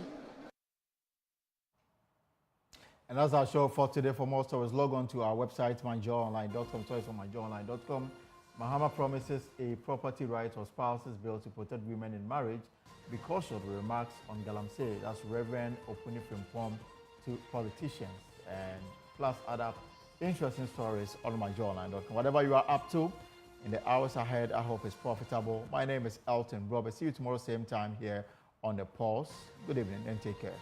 And that's our show for today. For more stories, log on to our website, myjoyonline.com. Stories on myjoyonline.com. Mahama promises a property rights of spouses bill to protect women in marriage. Be cautious with remarks on Galamsey. That's Reverend Opuni Frimpong to politicians, and plus other interesting stories on myjoyonline.com. Whatever you are up to in the hours ahead, I hope it's profitable. My name is Elton Robert. See you tomorrow, same time here on The Pulse. Good evening and take care.